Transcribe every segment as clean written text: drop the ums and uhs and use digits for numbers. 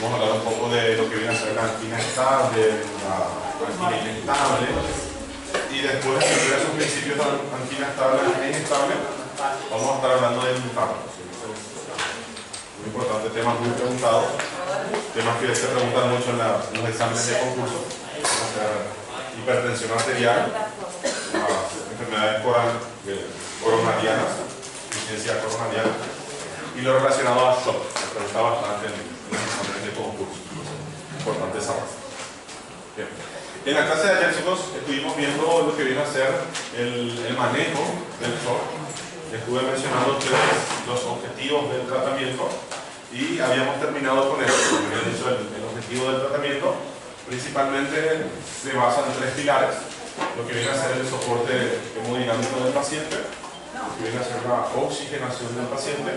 Vamos a hablar un poco de lo que viene a ser la angina estable, la angina inestable, y después de esos principios de angina estable, angina inestable, vamos a estar hablando del infarto. Muy importante, temas muy preguntados, temas que se preguntan mucho en los exámenes de concurso: hipertensión arterial, enfermedades coronarianas, insuficiencia coronariana, y lo relacionado a shock. Se pregunta bastante en los exámenes de concurso. Importante esa base. Bien. En la clase de ayer, chicos, estuvimos viendo lo que viene a ser el manejo del shock. Estuve mencionando a ustedes los objetivos del tratamiento y habíamos terminado con eso. Como había dicho, el objetivo del tratamiento principalmente se basa en tres pilares: lo que viene a ser el soporte hemodinámico del paciente, lo que viene a ser la oxigenación del paciente,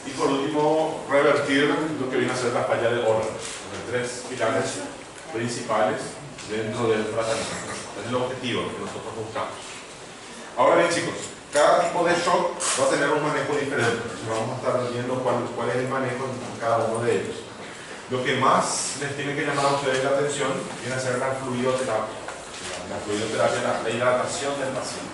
y por último revertir lo que viene a ser la falla de órganos. Los tres pilares principales dentro del tratamiento. Es el objetivo que nosotros buscamos. Ahora bien, chicos, cada tipo de shock va a tener un manejo diferente. Vamos a estar viendo cuál es el manejo en cada uno de ellos. Lo que más les tiene que llamar a ustedes la atención viene a ser la fluidoterapia. La fluidoterapia, la hidratación del paciente.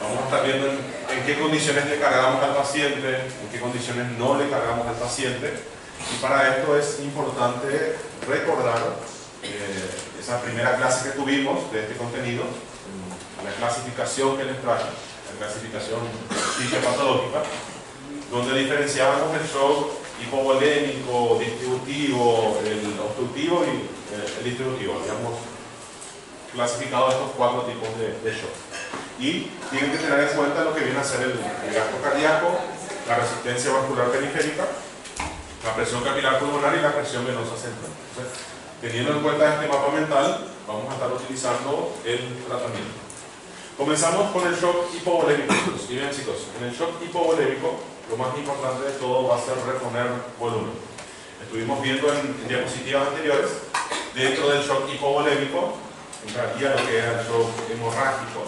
Vamos a estar viendo en qué condiciones le cargamos al paciente, en qué condiciones no le cargamos al paciente. Y para esto es importante recordar esa primera clase que tuvimos de este contenido, la clasificación que les traje, la clasificación fisiopatológica, donde diferenciábamos el shock hipovolémico, distributivo, el obstructivo y el distributivo. Habíamos clasificado estos cuatro tipos de shock. Y tienen que tener en cuenta lo que viene a ser el gasto cardíaco, la resistencia vascular periférica, la presión capilar pulmonar y la presión venosa central. Entonces, teniendo en cuenta este mapa mental, vamos a estar utilizando el tratamiento. Comenzamos con el shock hipovolémico. Y bien, chicos, en el shock hipovolémico, lo más importante de todo va a ser reponer volumen. Estuvimos viendo en diapositivas anteriores, dentro del shock hipovolémico, entraría lo que era el shock hemorrágico.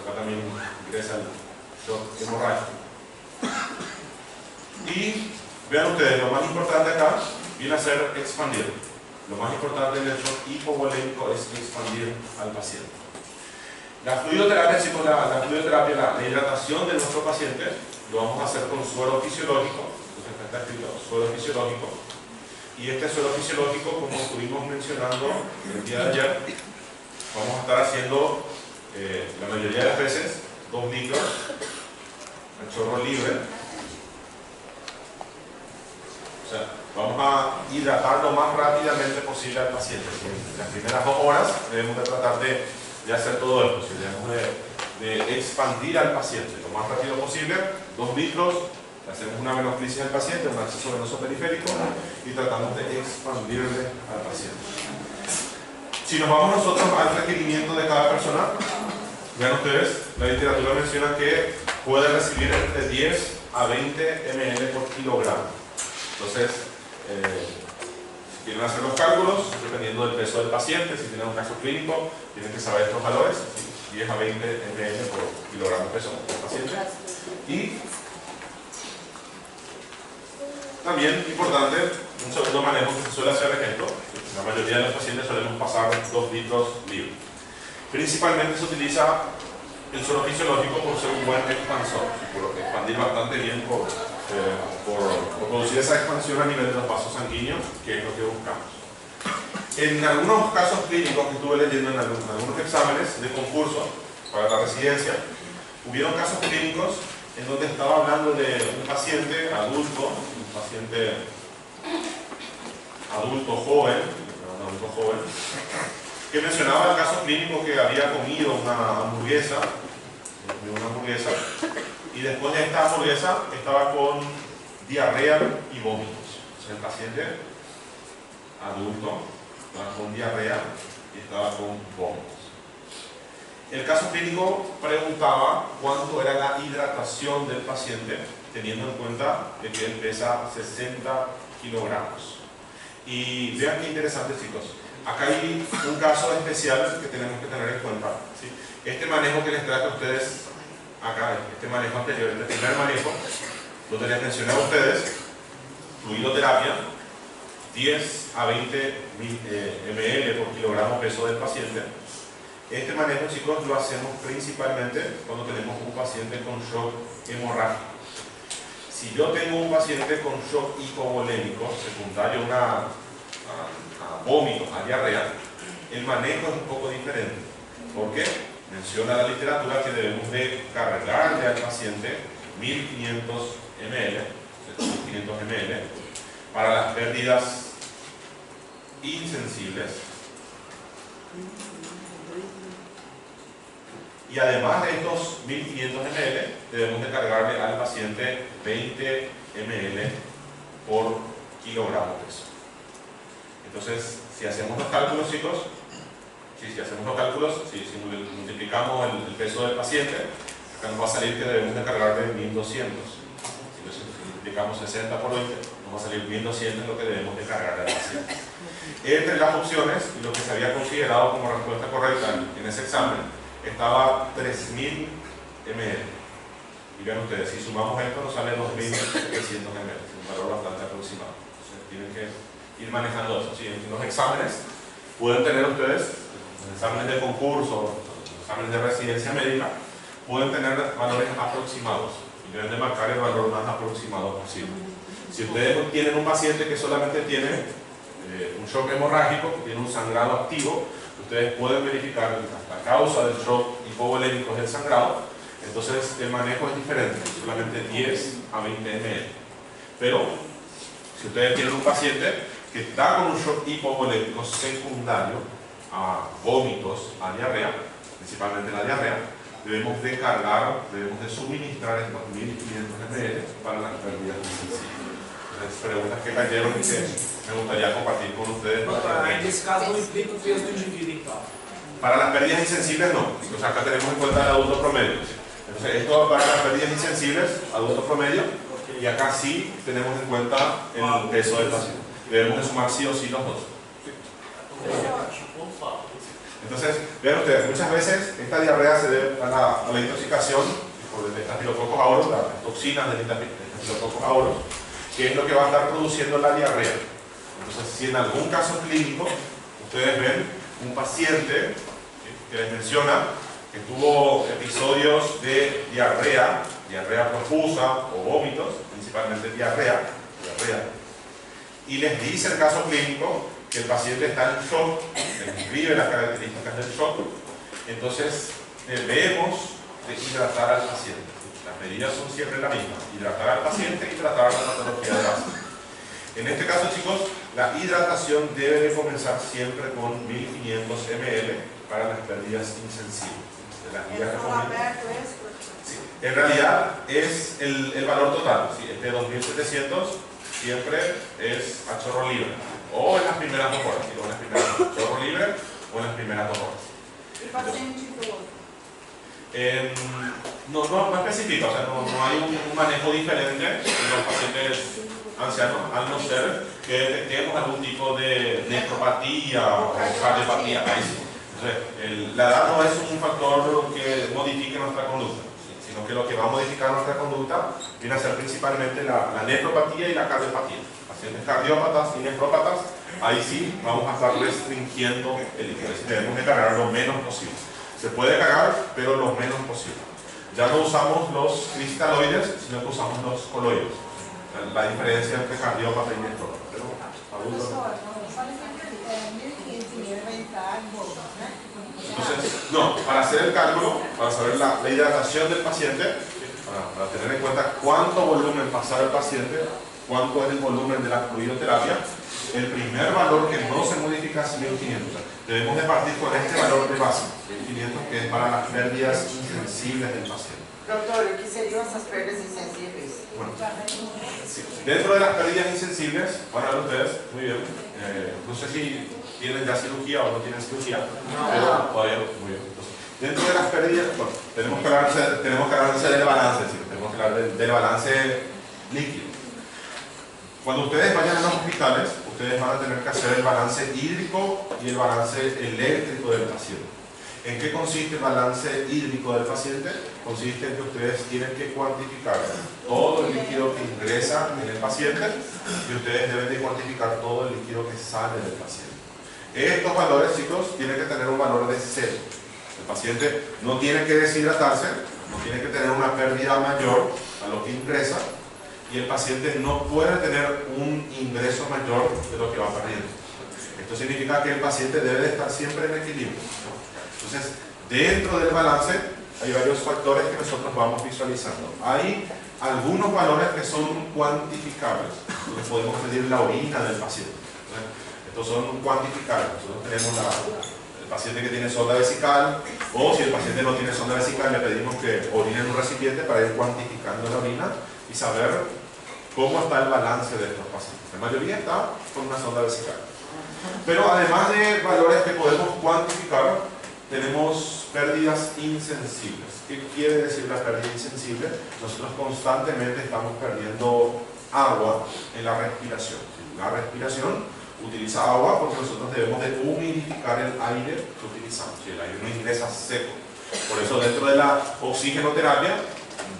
Acá también ingresa el shock hemorrágico. Y vean ustedes, lo más importante acá viene a ser expandir. Lo más importante en el shock hipovolémico es expandir al paciente. La fluidoterapia, chicos, la fluidoterapia, la hidratación de nuestro paciente, lo vamos a hacer con suero fisiológico. Entonces acá está escrito suero fisiológico. Y este suero fisiológico, como estuvimos mencionando el día de ayer, vamos a estar haciendo la mayoría de las veces 2 litros al chorro libre. O sea, vamos a hidratar lo más rápidamente posible al paciente. En las primeras 2 horas debemos de tratar de hacer todo esto. Si debemos de expandir al paciente lo más rápido posible. 2 litros, hacemos una venoclisis al paciente, un acceso venoso periférico, y tratamos de expandirle al paciente. Si nos vamos nosotros al requerimiento de cada persona, vean ustedes, la literatura menciona que puede recibir entre 10 a 20 ml por kilogramo. Entonces, si quieren hacer los cálculos, dependiendo del peso del paciente, si tienen un caso clínico, tienen que saber estos valores, 10 a 20 ml por kilogramo de peso del paciente. Y también importante, un segundo manejo que se suele hacer, ejemplo, la mayoría de los pacientes solemos pasar 2 litros libres. Principalmente se utiliza el suero fisiológico por ser un buen expansor, por expandir bastante bien, por producir esa expansión a nivel de los vasos sanguíneos, que es lo que buscamos. En algunos casos clínicos que estuve leyendo en algunos exámenes de concurso para la residencia, hubieron casos clínicos en donde estaba hablando de un paciente adulto, joven, que mencionaba el caso clínico que había comido una hamburguesa, y después de esta hamburguesa estaba con diarrea y vómitos. O sea, el paciente adulto estaba con diarrea y estaba con vómitos. El caso clínico preguntaba cuánto era la hidratación del paciente, teniendo en cuenta de que él pesa 60 kilogramos. Y vean qué interesante, chicos. Acá hay un caso especial que tenemos que tener en cuenta, ¿sí? Este manejo que les traje a ustedes acá, este manejo anterior, el primer manejo, donde les mencioné a ustedes fluidoterapia, 10 a 20 ml por kilogramo peso del paciente. Este manejo, chicos, lo hacemos principalmente cuando tenemos un paciente con shock hemorrágico. Si yo tengo un paciente con shock hipovolémico secundario a vómitos, a diarrea, el manejo es un poco diferente. ¿Por qué? Menciona la literatura que debemos de cargarle al paciente 1500 ml para las pérdidas insensibles. Y además de estos 1500 ml, debemos de cargarle al paciente 20 ml por kilogramo peso. Entonces, si hacemos los cálculos, chicos, si multiplicamos el peso del paciente, acá nos va a salir que debemos de cargarle 1200. Si multiplicamos 60 por 20, nos va a salir 1200 lo que debemos de cargarle al paciente. Entre las opciones, y lo que se había considerado como respuesta correcta en ese examen, estaba 3000 ml. Y vean ustedes, si sumamos esto nos sale 2700 ml, un valor bastante aproximado. Entonces tienen que ir manejando eso. ¿Sí? En los exámenes pueden tener ustedes, los exámenes de concurso, los exámenes de residencia médica, pueden tener valores aproximados y deben de marcar el valor más aproximado posible. Si ustedes tienen un paciente que solamente tiene un shock hemorrágico, que tiene un sangrado activo, ustedes pueden verificar la causa del shock hipovolémico es el sangrado, entonces el manejo es diferente, solamente 10 a 20 ml. Pero si ustedes tienen un paciente que está con un shock hipovolémico secundario a vómitos, a diarrea, principalmente la diarrea, debemos de cargar, debemos de suministrar estos 1500 ml para las pérdidas insensibles. Entonces, preguntas que cayeron y que me gustaría compartir con ustedes. En esse caso não implica o peso do indivíduo, então. Para las pérdidas insensibles no. Entonces acá tenemos en cuenta el adulto promedio. Entonces esto para las pérdidas insensibles, adulto promedio, y acá sí tenemos en cuenta el peso del paciente. Debemos de sumar sí o sí los dos. Entonces, vean ustedes, muchas veces esta diarrea se debe a la intoxicación por el Staphylococcus aureus, las toxinas del Staphylococcus aureus, que es lo que va a estar produciendo la diarrea. Entonces, si en algún caso clínico ustedes ven un paciente que les menciona que tuvo episodios de diarrea profusa o vómitos, principalmente diarrea, y les dice el caso clínico que el paciente está en shock, les describe las características del shock, entonces debemos de hidratar al paciente. Las medidas son siempre las mismas: hidratar al paciente y tratar la patología de base. En este caso, chicos, la hidratación debe de comenzar siempre con 1500 ml para las pérdidas insensibles. Sí, en realidad es el valor total. Sí, este 2700 siempre es a chorro libre, o en las primeras 2 horas, o en las primeras 2 horas, chorro libre o en las primeras 2 horas. ¿Y paciente idoso? No especifica, o sea, no hay un manejo diferente en los pacientes ancianos, al no ser que detectemos algún tipo de nefropatía o cardiopatía. Entonces, la edad no es un factor que modifique nuestra conducta, sino que lo que va a modificar nuestra conducta viene a ser principalmente la nefropatía y la cardiopatía. Pacientes cardiópatas y nefrópatas, ahí sí vamos a estar restringiendo el líquido, debemos de cargar lo menos posible. Se puede cargar, pero lo menos posible. Ya no usamos los cristaloides, sino que usamos los coloides. La diferencia entre cardiópata y nefrópata. Entonces, no, para hacer el cálculo, para saber la hidratación del paciente, para tener en cuenta cuánto volumen pasa el paciente, cuánto es el volumen de la fluidoterapia, el primer valor que no se modifica es 1500. Debemos de partir con este valor de base, 1500, que es para las pérdidas insensibles del paciente. Doutor, o que seriam essas perdas insensíveis? Bueno, sí. Dentro de las pérdidas insensibles, van a ver ustedes, muy bien, no sé si tienen ya cirugía o no tienen cirugía, pero todavía muy bien. Entonces, dentro de las pérdidas, bueno, tenemos que hablar del balance, ¿sí? Tenemos que hablar del balance líquido. Cuando ustedes vayan a los hospitales, ustedes van a tener que hacer el balance hídrico y el balance eléctrico del paciente. ¿En qué consiste el balance hídrico del paciente? Consiste en que ustedes tienen que cuantificar todo el líquido que ingresa en el paciente y ustedes deben de cuantificar todo el líquido que sale del paciente. Estos valores, chicos, tienen que tener un valor de 0. El paciente no tiene que deshidratarse, no tiene que tener una pérdida mayor a lo que ingresa y el paciente no puede tener un ingreso mayor de lo que va perdiendo. Esto significa que el paciente debe de estar siempre en equilibrio, ¿no? Entonces, dentro del balance hay varios factores que nosotros vamos visualizando. Hay algunos valores que son cuantificables. Entonces podemos medir la orina del paciente. Estos son cuantificables. Nosotros tenemos el paciente que tiene sonda vesical, o si el paciente no tiene sonda vesical, le pedimos que orine en un recipiente para ir cuantificando la orina y saber cómo está el balance de estos pacientes. La mayoría está con una sonda vesical. Pero además de valores que podemos cuantificar, tenemos pérdidas insensibles. ¿Qué quiere decir la pérdida insensible? Nosotros constantemente estamos perdiendo agua en la respiración. La respiración utiliza agua porque nosotros debemos de humidificar el aire que utilizamos. Si el aire no ingresa seco. Por eso dentro de la oxigenoterapia,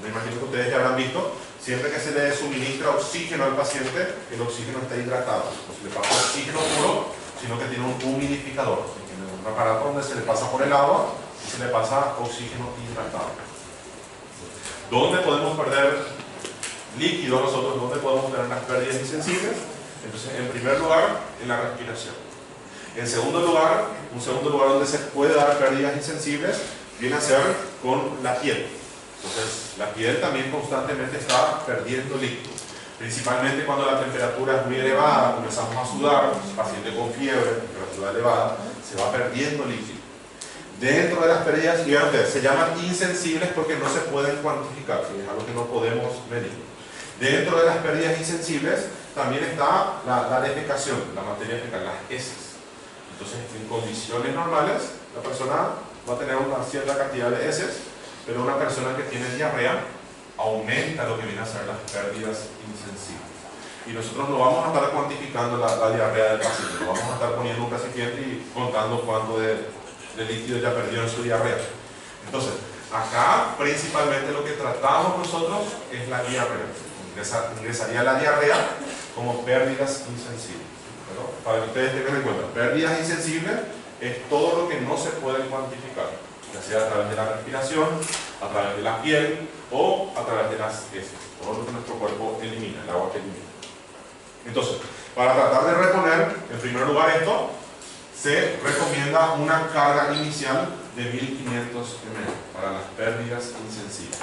me imagino que ustedes ya habrán visto, siempre que se le suministra oxígeno al paciente, el oxígeno está hidratado. No se le pasa oxígeno puro, sino que tiene un humidificador. Tiene un aparato donde se le pasa por el agua y se le pasa oxígeno hidratado. ¿Dónde podemos perder líquido nosotros? ¿Dónde podemos tener las pérdidas insensibles? Entonces, en primer lugar, en la respiración. En segundo lugar, un segundo lugar donde se puede dar pérdidas insensibles viene a ser con la piel. Entonces, la piel también constantemente está perdiendo líquido. Principalmente cuando la temperatura es muy elevada, comenzamos a sudar, paciente con fiebre, temperatura elevada, se va perdiendo líquido. Dentro de las pérdidas, y vean ustedes, se llaman insensibles porque no se pueden cuantificar, es algo que no podemos medir. Dentro de las pérdidas insensibles también está la defecación, la materia fecal, las heces. Entonces, en condiciones normales, la persona va a tener una cierta cantidad de heces, pero una persona que tiene diarrea aumenta lo que viene a ser las pérdidas insensibles. Y nosotros no vamos a estar cuantificando la diarrea del paciente, no vamos a estar poniendo un recipiente y contando cuánto de líquido ya perdió en su diarrea. Entonces, acá principalmente lo que tratamos nosotros es la diarrea. Ingresaría la diarrea como pérdidas insensibles. ¿No? Para que ustedes tengan en cuenta, pérdidas insensibles es todo lo que no se puede cuantificar, ya sea a través de la respiración, a través de la piel o a través de las heces, todo lo que nuestro cuerpo elimina, el agua que elimina. Entonces, para tratar de reponer, en primer lugar esto, se recomienda una carga inicial de 1500 ml para las pérdidas insensibles.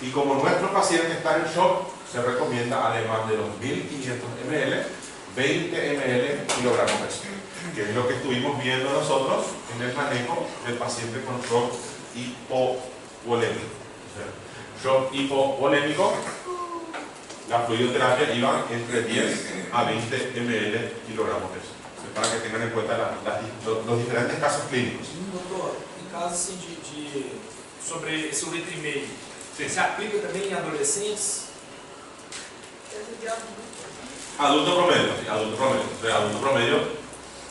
Y como nuestro paciente está en shock, se recomienda, además de los 1500 ml, 20 ml kilogramos peso, que es lo que estuvimos viendo nosotros en el manejo del paciente con shock hipovolémico. Shock hipovolémico, la fluidoterapia iba entre 10 a 20 ml kilogramos peso. Para que tengan en cuenta los diferentes casos clínicos. Doutor, em caso assim sobre esse 1,5 litro, se aplica também em adolescentes? Adulto promedio, sí, adulto promedio. O sea, adulto promedio,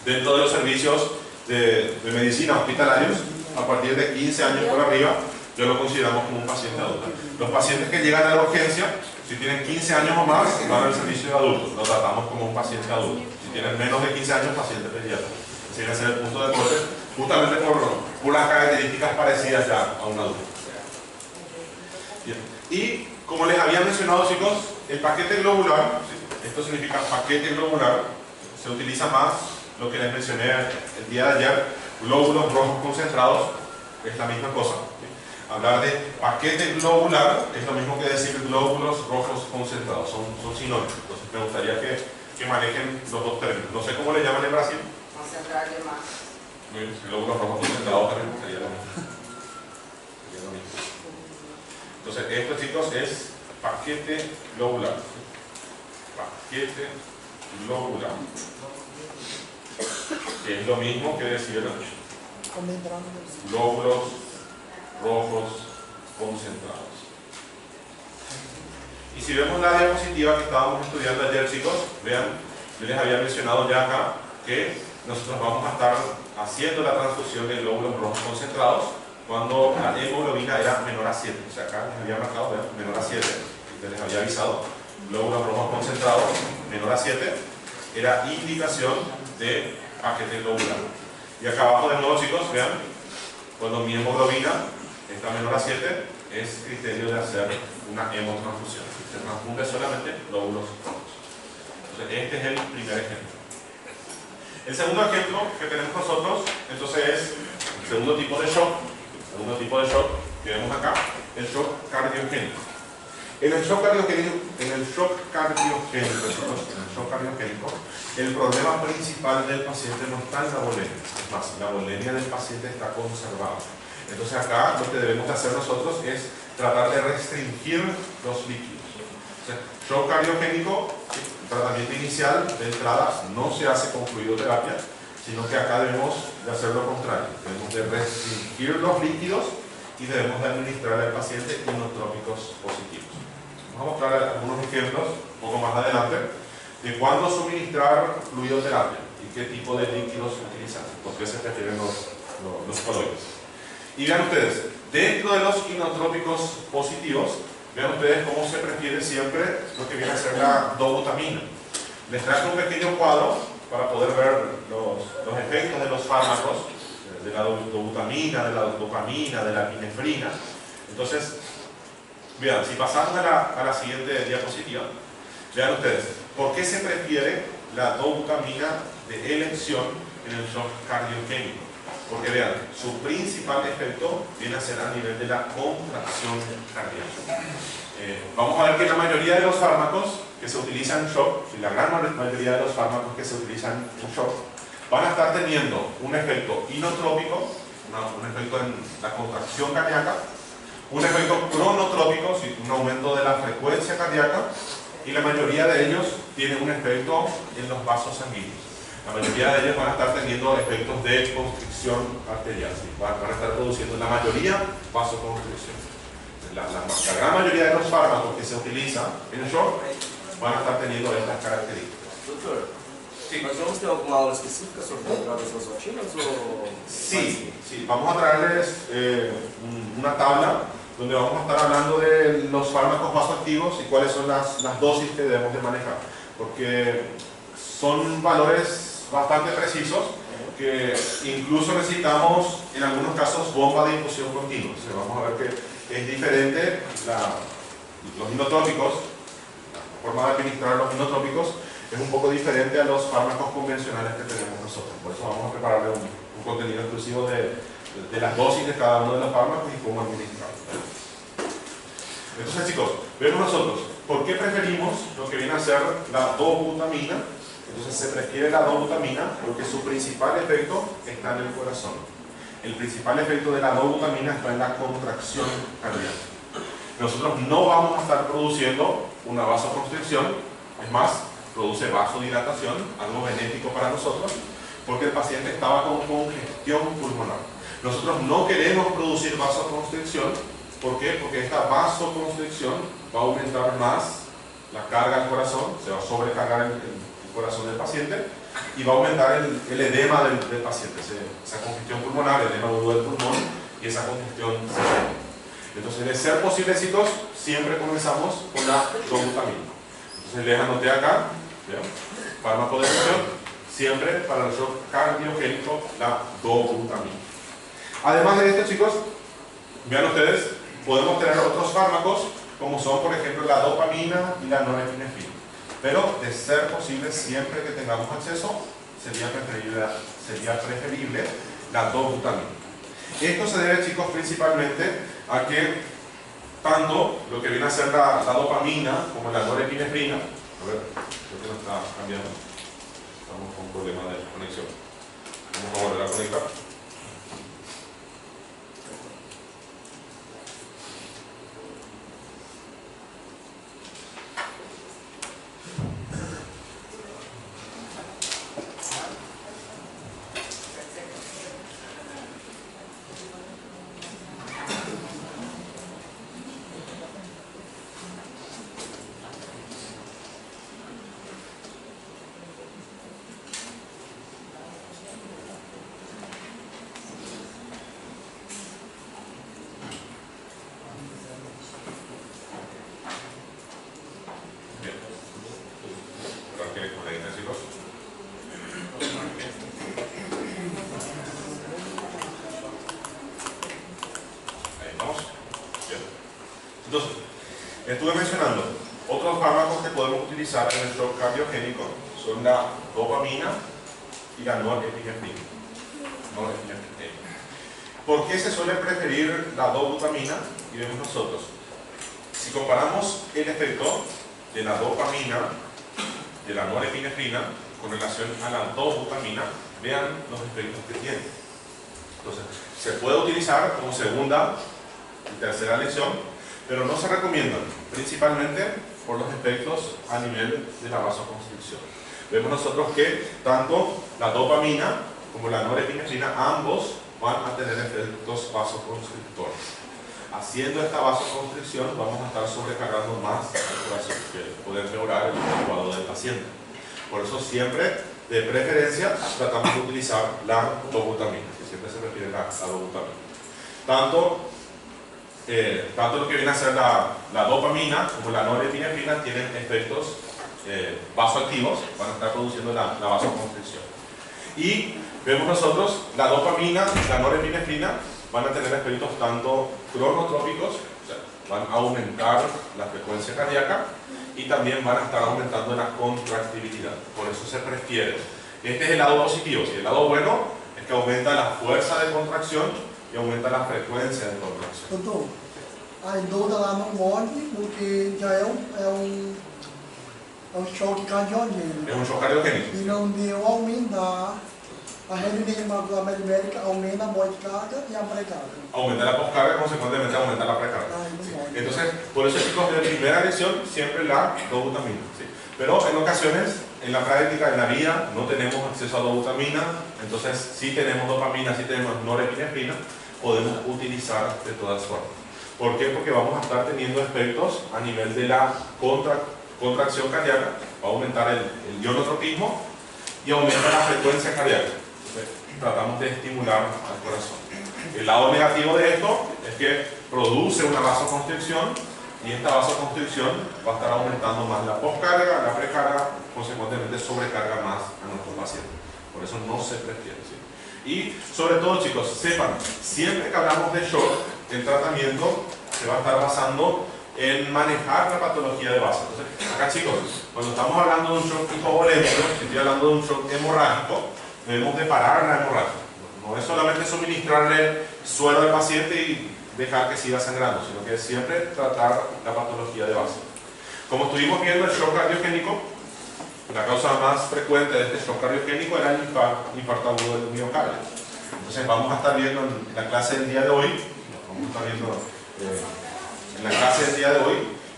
dentro de los servicios de medicina hospitalarios, a partir de 15 años por arriba, yo lo consideramos como un paciente adulto. Los pacientes que llegan a la urgencia, si tienen 15 años o más, van al servicio de adultos, lo tratamos como un paciente adulto. Si tienen menos de 15 años, paciente pediatra. Ese viene a ser el punto de corte, justamente por las características parecidas ya a un adulto. Bien. Y como les había mencionado, chicos, el paquete globular, esto significa paquete globular, se utiliza más lo que les mencioné el día de ayer, glóbulos rojos concentrados, es la misma cosa. Hablar de paquete globular es lo mismo que decir glóbulos rojos concentrados, son sinónimos. Entonces me gustaría que manejen los dos términos. No sé cómo le llaman en Brasil. Concentrar de más. Muy bien, glóbulos rojos concentrados también sería lo mismo. Entonces esto, chicos, es paquete globular. Paquete globular. Que es lo mismo que decir glóbulos rojos concentrados. Y si vemos la diapositiva que estábamos estudiando ayer, chicos, vean, yo les había mencionado ya acá que nosotros vamos a estar haciendo la transfusión de glóbulos rojos concentrados cuando la hemoglobina era menor a 7. O sea, acá les había marcado, ¿verdad? Menor a 7, les había avisado, glóbulos rojos concentrados menor a 7, era indicación de paquete globular. Y acá abajo de nuevo, chicos, vean, cuando mi hemoglobina está menor a 7, es criterio de hacer una hemotransfusión. Se transfunde solamente glóbulos rojos. Entonces, este es el primer ejemplo. El segundo ejemplo que tenemos nosotros, entonces, es el segundo tipo de shock. El segundo tipo de shock que vemos acá, el shock cardiogénico. En el shock cardiogénico, el problema principal del paciente no está en la volemia. Es más, la volemia del paciente está conservada. Entonces acá lo que debemos de hacer nosotros es tratar de restringir los líquidos. O sea, shock cardiogénico, tratamiento inicial de entrada no se hace con fluidoterapia, sino que acá debemos de hacer lo contrario. Debemos de restringir los líquidos y debemos de administrar al paciente inotrópicos positivos. Vamos a mostrar algunos ejemplos un poco más adelante de cuándo suministrar fluidoterapia y qué tipo de líquidos utilizar, por qué se prefieren los coloides. Y vean ustedes, dentro de los inotrópicos positivos, vean ustedes cómo se prefiere siempre lo que viene a ser la dobutamina. Les traje un pequeño cuadro para poder ver los efectos de los fármacos, de la dobutamina, de la dopamina, de la epinefrina. Entonces, vean, si pasamos a la siguiente diapositiva, vean ustedes, ¿por qué se prefiere la dobutamina de elección en el shock cardiogénico? Porque vean, su principal efecto viene a ser a nivel de la contracción cardíaca. Vamos a ver que la mayoría de los fármacos que se utilizan en shock, y la gran mayoría de los fármacos que se utilizan en shock, van a estar teniendo un efecto inotrópico, un efecto en la contracción cardíaca, un efecto cronotrópico, un aumento de la frecuencia cardíaca, y la mayoría de ellos tienen un efecto en los vasos sanguíneos. La mayoría de ellos van a estar teniendo efectos de constricción arterial, ¿sí? Van a estar produciendo la mayoría vasoconstricción. La gran mayoría de los fármacos que se utilizan en el shock van a estar teniendo estas características. Doutor, Sí. nós vamos ter alguma aula específica sobre drogas vasoativas ou... Sí, sí, vamos a traerles una tabla donde vamos a estar hablando de los fármacos vasoactivos y cuáles son las dosis que debemos de manejar, porque son valores bastante precisos que incluso necesitamos en algunos casos bomba de infusión continua. O sea, vamos a ver que es diferente los inotrópicos, la forma de administrar los inotrópicos es un poco diferente a los fármacos convencionales que tenemos nosotros. Por eso vamos a prepararle un contenido exclusivo de las dosis de cada uno de los fármacos y cómo administrarlos. Entonces, chicos, vemos nosotros, ¿por qué preferimos lo que viene a ser la dobutamina? Entonces se prefiere la dobutamina porque su principal efecto está en el corazón. El principal efecto de la dobutamina está en la contracción cardíaca. Nosotros no vamos a estar produciendo una vasoconstricción, es más, produce vasodilatación, algo benéfico para nosotros, porque el paciente estaba con congestión pulmonar. Nosotros no queremos producir vasoconstricción, ¿por qué? Porque esta vasoconstricción va a aumentar más la carga al corazón, se va a sobrecargar el corazón del paciente y va a aumentar el edema del paciente, esa congestión pulmonar, el edema agudo del pulmón y esa congestión sistémica. Entonces, de ser posible, chicos, siempre comenzamos con la dobutamina. Entonces, les anoté acá, ¿vean? Fármaco de elección, siempre para el shock cardiogénico, la dobutamina. Además de esto, chicos, vean ustedes, podemos tener otros fármacos, como son, por ejemplo, la dopamina y la norepinefrina. Pero, de ser posible, siempre que tengamos acceso, sería preferible la dobutamina. Esto se debe, chicos, principalmente a que tanto lo que viene a ser la dopamina como la norepinefrina, a ver, creo que no está cambiando, estamos con un problema de conexión, vamos a volver a conectar. Estuve mencionando otros fármacos que podemos utilizar en el shock cardiogénico son la dopamina y la norepinefrina. ¿Por qué se suele preferir la dobutamina? Y vemos nosotros. Si comparamos el efecto de la dopamina, de la norepinefrina, con relación a la dobutamina, vean los efectos que tiene. Entonces, se puede utilizar como segunda y tercera lección, pero no se recomiendan, principalmente por los efectos a nivel de la vasoconstricción. Vemos nosotros que tanto la dopamina como la norepinefrina, ambos van a tener efectos vasoconstrictores. Haciendo esta vasoconstricción vamos a estar sobrecargando más el corazón, que puede empeorar el cuadro del paciente. Por eso siempre, de preferencia, tratamos de utilizar la dobutamina, que siempre se refiere a la dobutamina. Tanto lo que viene a ser la dopamina como la norepinefrina tienen efectos vasoactivos, van a estar produciendo la vasoconstricción. Y vemos nosotros, la dopamina y la norepinefrina van a tener efectos tanto cronotrópicos, o sea, van a aumentar la frecuencia cardíaca y también van a estar aumentando la contractibilidad. Por eso se prefiere. Este es el lado positivo. Y el lado bueno es que aumenta la fuerza de contracción e aumenta la frequência de contração. Doutor, a dor lá não morre porque já é um choque cardiogênico. É um choque cardiogênico. E não deu aumentar a rendimento médica, aumenta a pós-carga e a pré-carga. Aumenta la poscarga, consecuentemente aumenta la precarga. ¿Sí? Entonces, por eso chicos, de primera lección siempre la dobutamina. ¿Sí? Pero en ocasiones, en la práctica, en la vida, no tenemos acceso a dobutamina, entonces sí tenemos dopamina, sí tenemos norepinefrina, podemos utilizar de todas formas. ¿Por qué? Porque vamos a estar teniendo efectos a nivel de la contracción cardíaca, va a aumentar el ionotropismo y aumenta la frecuencia cardíaca. Entonces, tratamos de estimular al corazón. El lado negativo de esto es que produce una vasoconstricción y esta vasoconstricción va a estar aumentando más la poscarga, la precarga, consecuentemente sobrecarga más a nuestro paciente. Por eso no se prefiere. ¿Sí? Y sobre todo chicos, sepan, siempre que hablamos de shock, el tratamiento se va a estar basando en manejar la patología de base. Entonces, acá chicos, cuando estamos hablando de un shock hipovolémico, si estoy hablando de un shock hemorrágico, debemos de parar la hemorragia. No es solamente suministrarle suero al paciente y dejar que siga sangrando, sino que es siempre tratar la patología de base. Como estuvimos viendo el shock cardiogénico, la causa más frecuente de este shock cardiogénico era el infarto agudo del miocardio. Entonces vamos a estar viendo en la clase del día de hoy,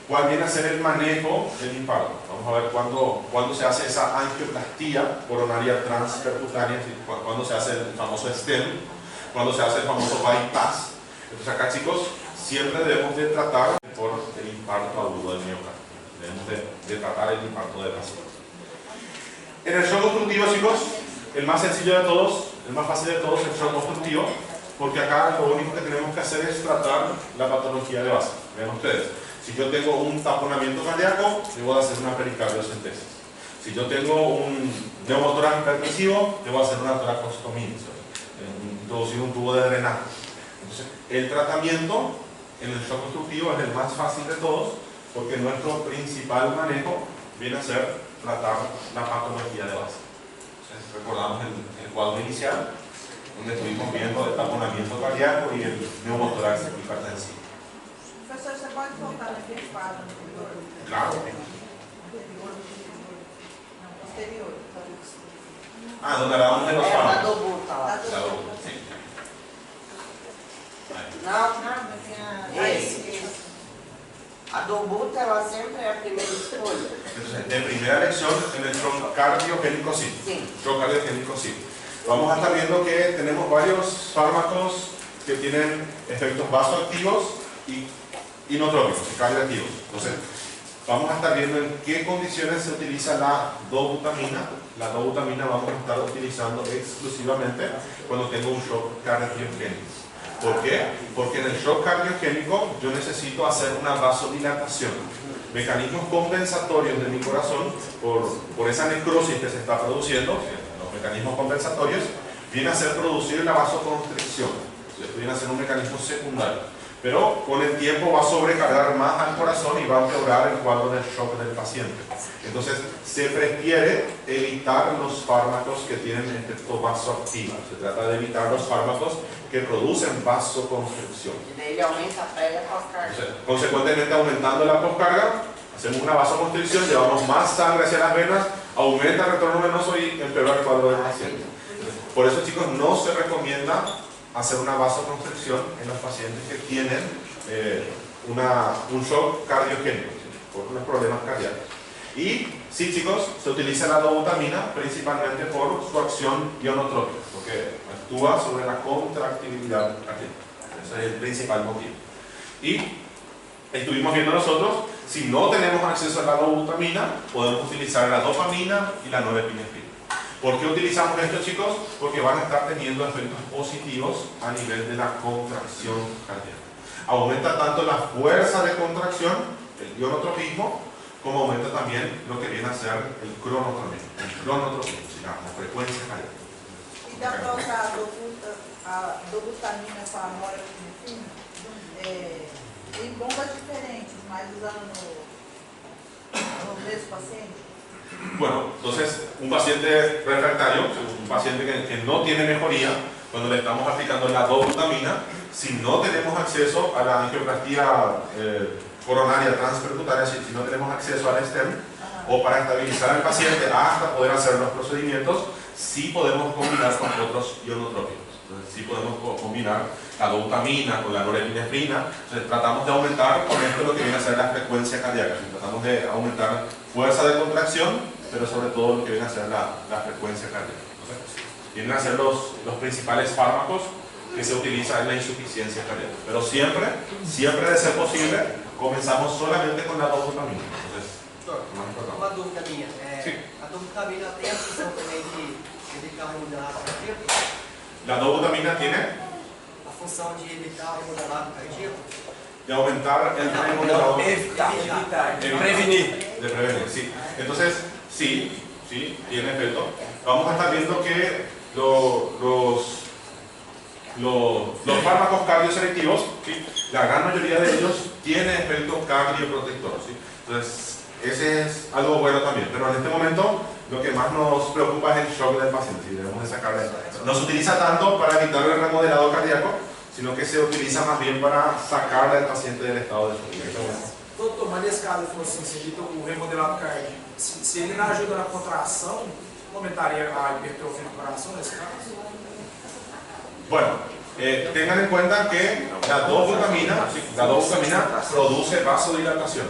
cuál viene a ser el manejo del infarto. Vamos a ver cuándo se hace esa angioplastía coronaria transpercutánea, cuándo se hace el famoso stent, cuándo se hace el famoso bypass. Entonces acá chicos, siempre debemos de tratar por el infarto agudo del miocardio. Debemos de tratar el infarto de paciente. En el shock obstructivo chicos, el más sencillo de todos, el más fácil de todos es el shock obstructivo, porque acá lo único que tenemos que hacer es tratar la patología de base. Vean ustedes, si yo tengo un taponamiento cardíaco, debo de hacer una pericardiocentesis. Si yo tengo un neumotórax hipertensivo, debo hacer una toracostomía, introducir un tubo de drenaje. Entonces, el tratamiento en el shock obstructivo es el más fácil de todos, porque nuestro principal manejo viene a ser tratar la patología de base. Entonces, recordamos el cuadro inicial, donde estuvimos viendo el taponamiento cardíaco y el neumotórax hipertensivo. Professor, você pode voltar naquele quadro anterior? Claro. Posterior. Ah, donde hablamos de los É uma fármacos. dobuta lá. La dobuta, sí. Não, esse. A dobuta, ela sempre é a primeira escolha. Entonces, de primera lección, en el shock cardiogénico sí. Sí. Shock cardiogénico sí. Vamos a estar viendo que tenemos varios fármacos que tienen efectos vasoactivos y inotrópicos, cardioactivos. Entonces, vamos a estar viendo en qué condiciones se utiliza la dobutamina. La dobutamina vamos a estar utilizando exclusivamente cuando tengo un shock cardiogénico. ¿Por qué? Porque en el shock cardiogénico yo necesito hacer una vasodilatación. Mecanismos compensatorios de mi corazón por esa necrosis que se está produciendo, los mecanismos compensatorios, viene a ser producir la vasoconstricción. Esto viene a ser un mecanismo secundario. Pero con el tiempo va a sobrecargar más al corazón y va a empeorar el cuadro del shock del paciente. Entonces, se prefiere evitar los fármacos que tienen efecto vasoactivo. Se trata de evitar los fármacos que producen vasoconstricción. Y de ahí aumenta a previa pós-carga. Consecuentemente, aumentando la poscarga, hacemos una vasoconstricción, llevamos más sangre hacia las venas, aumenta el retorno venoso y empeora el cuadro del paciente. Por eso, chicos, no se recomienda hacer una vasoconstricción en los pacientes que tienen un shock cardiogénico, por unos problemas cardíacos. Y sí, chicos, se utiliza la dobutamina principalmente por su acción ionotrópica, porque actúa sobre la contractibilidad cardíaca. Ese es el principal motivo. Y estuvimos viendo nosotros, si no tenemos acceso a la dobutamina, podemos utilizar la dopamina y la norepinefrina. ¿Por qué utilizamos esto, chicos? Porque van a estar teniendo efectos positivos a nivel de la contracción cardíaca. Aumenta tanto la fuerza de contracción, el ionotropismo, como aumenta también lo que viene a ser el cronotropismo. El cronotropismo, la frecuencia cardíaca. E dá para usar a dobutamina com a norepinefrina em bombas diferentes, mas usando no mesmo paciente? Bueno, entonces un paciente refractario, un paciente que no tiene mejoría, cuando le estamos aplicando la dobutamina, si no tenemos acceso a la angioplastia coronaria transpercutaria, si no tenemos acceso al stem, o para estabilizar al paciente hasta poder hacer los procedimientos, sí podemos combinar con otros ionotrópicos. Entonces, sí podemos combinar la dobutamina con la norepinefrina. Entonces, tratamos de aumentar con esto lo que viene a ser la frecuencia cardíaca. Tratamos de aumentar fuerza de contracción, pero sobre todo lo que viene a ser la frecuencia cardíaca. Entonces, vienen a ser los principales fármacos que se utilizan en la insuficiencia cardíaca. Pero siempre de ser posible, comenzamos solamente con la dobutamina. Entonces, más importante. Uma dúvida minha. Sim. A dobutamina tem a função também de evitar o remodelado cardíaco? La dobutamina tiene A função de evitar o remodelado cardíaco? de aumentar el remodelado. Evitar. Prevenir. De prevenir, sí. Entonces, sí, tiene efecto. Vamos a estar viendo que los fármacos cardioselectivos, ¿sí? La gran mayoría de ellos tienen efecto cardioprotector, ¿sí? Entonces, ese es algo bueno también. Pero en este momento, lo que más nos preocupa es el shock del paciente. ¿Sí? Debemos de sacarle. No se utiliza tanto para evitar el remodelado cardíaco, sino que se utiliza más bien para sacar al paciente del estado de shock. Doutor, mas nesse caso, ele falou assim, se evita o remodelado cardíaco. Se ele não ajuda na contração, aumentaria a hipertrofia do coração nesse caso? Bueno, tengan en cuenta que la dobutamina produce vasodilatación.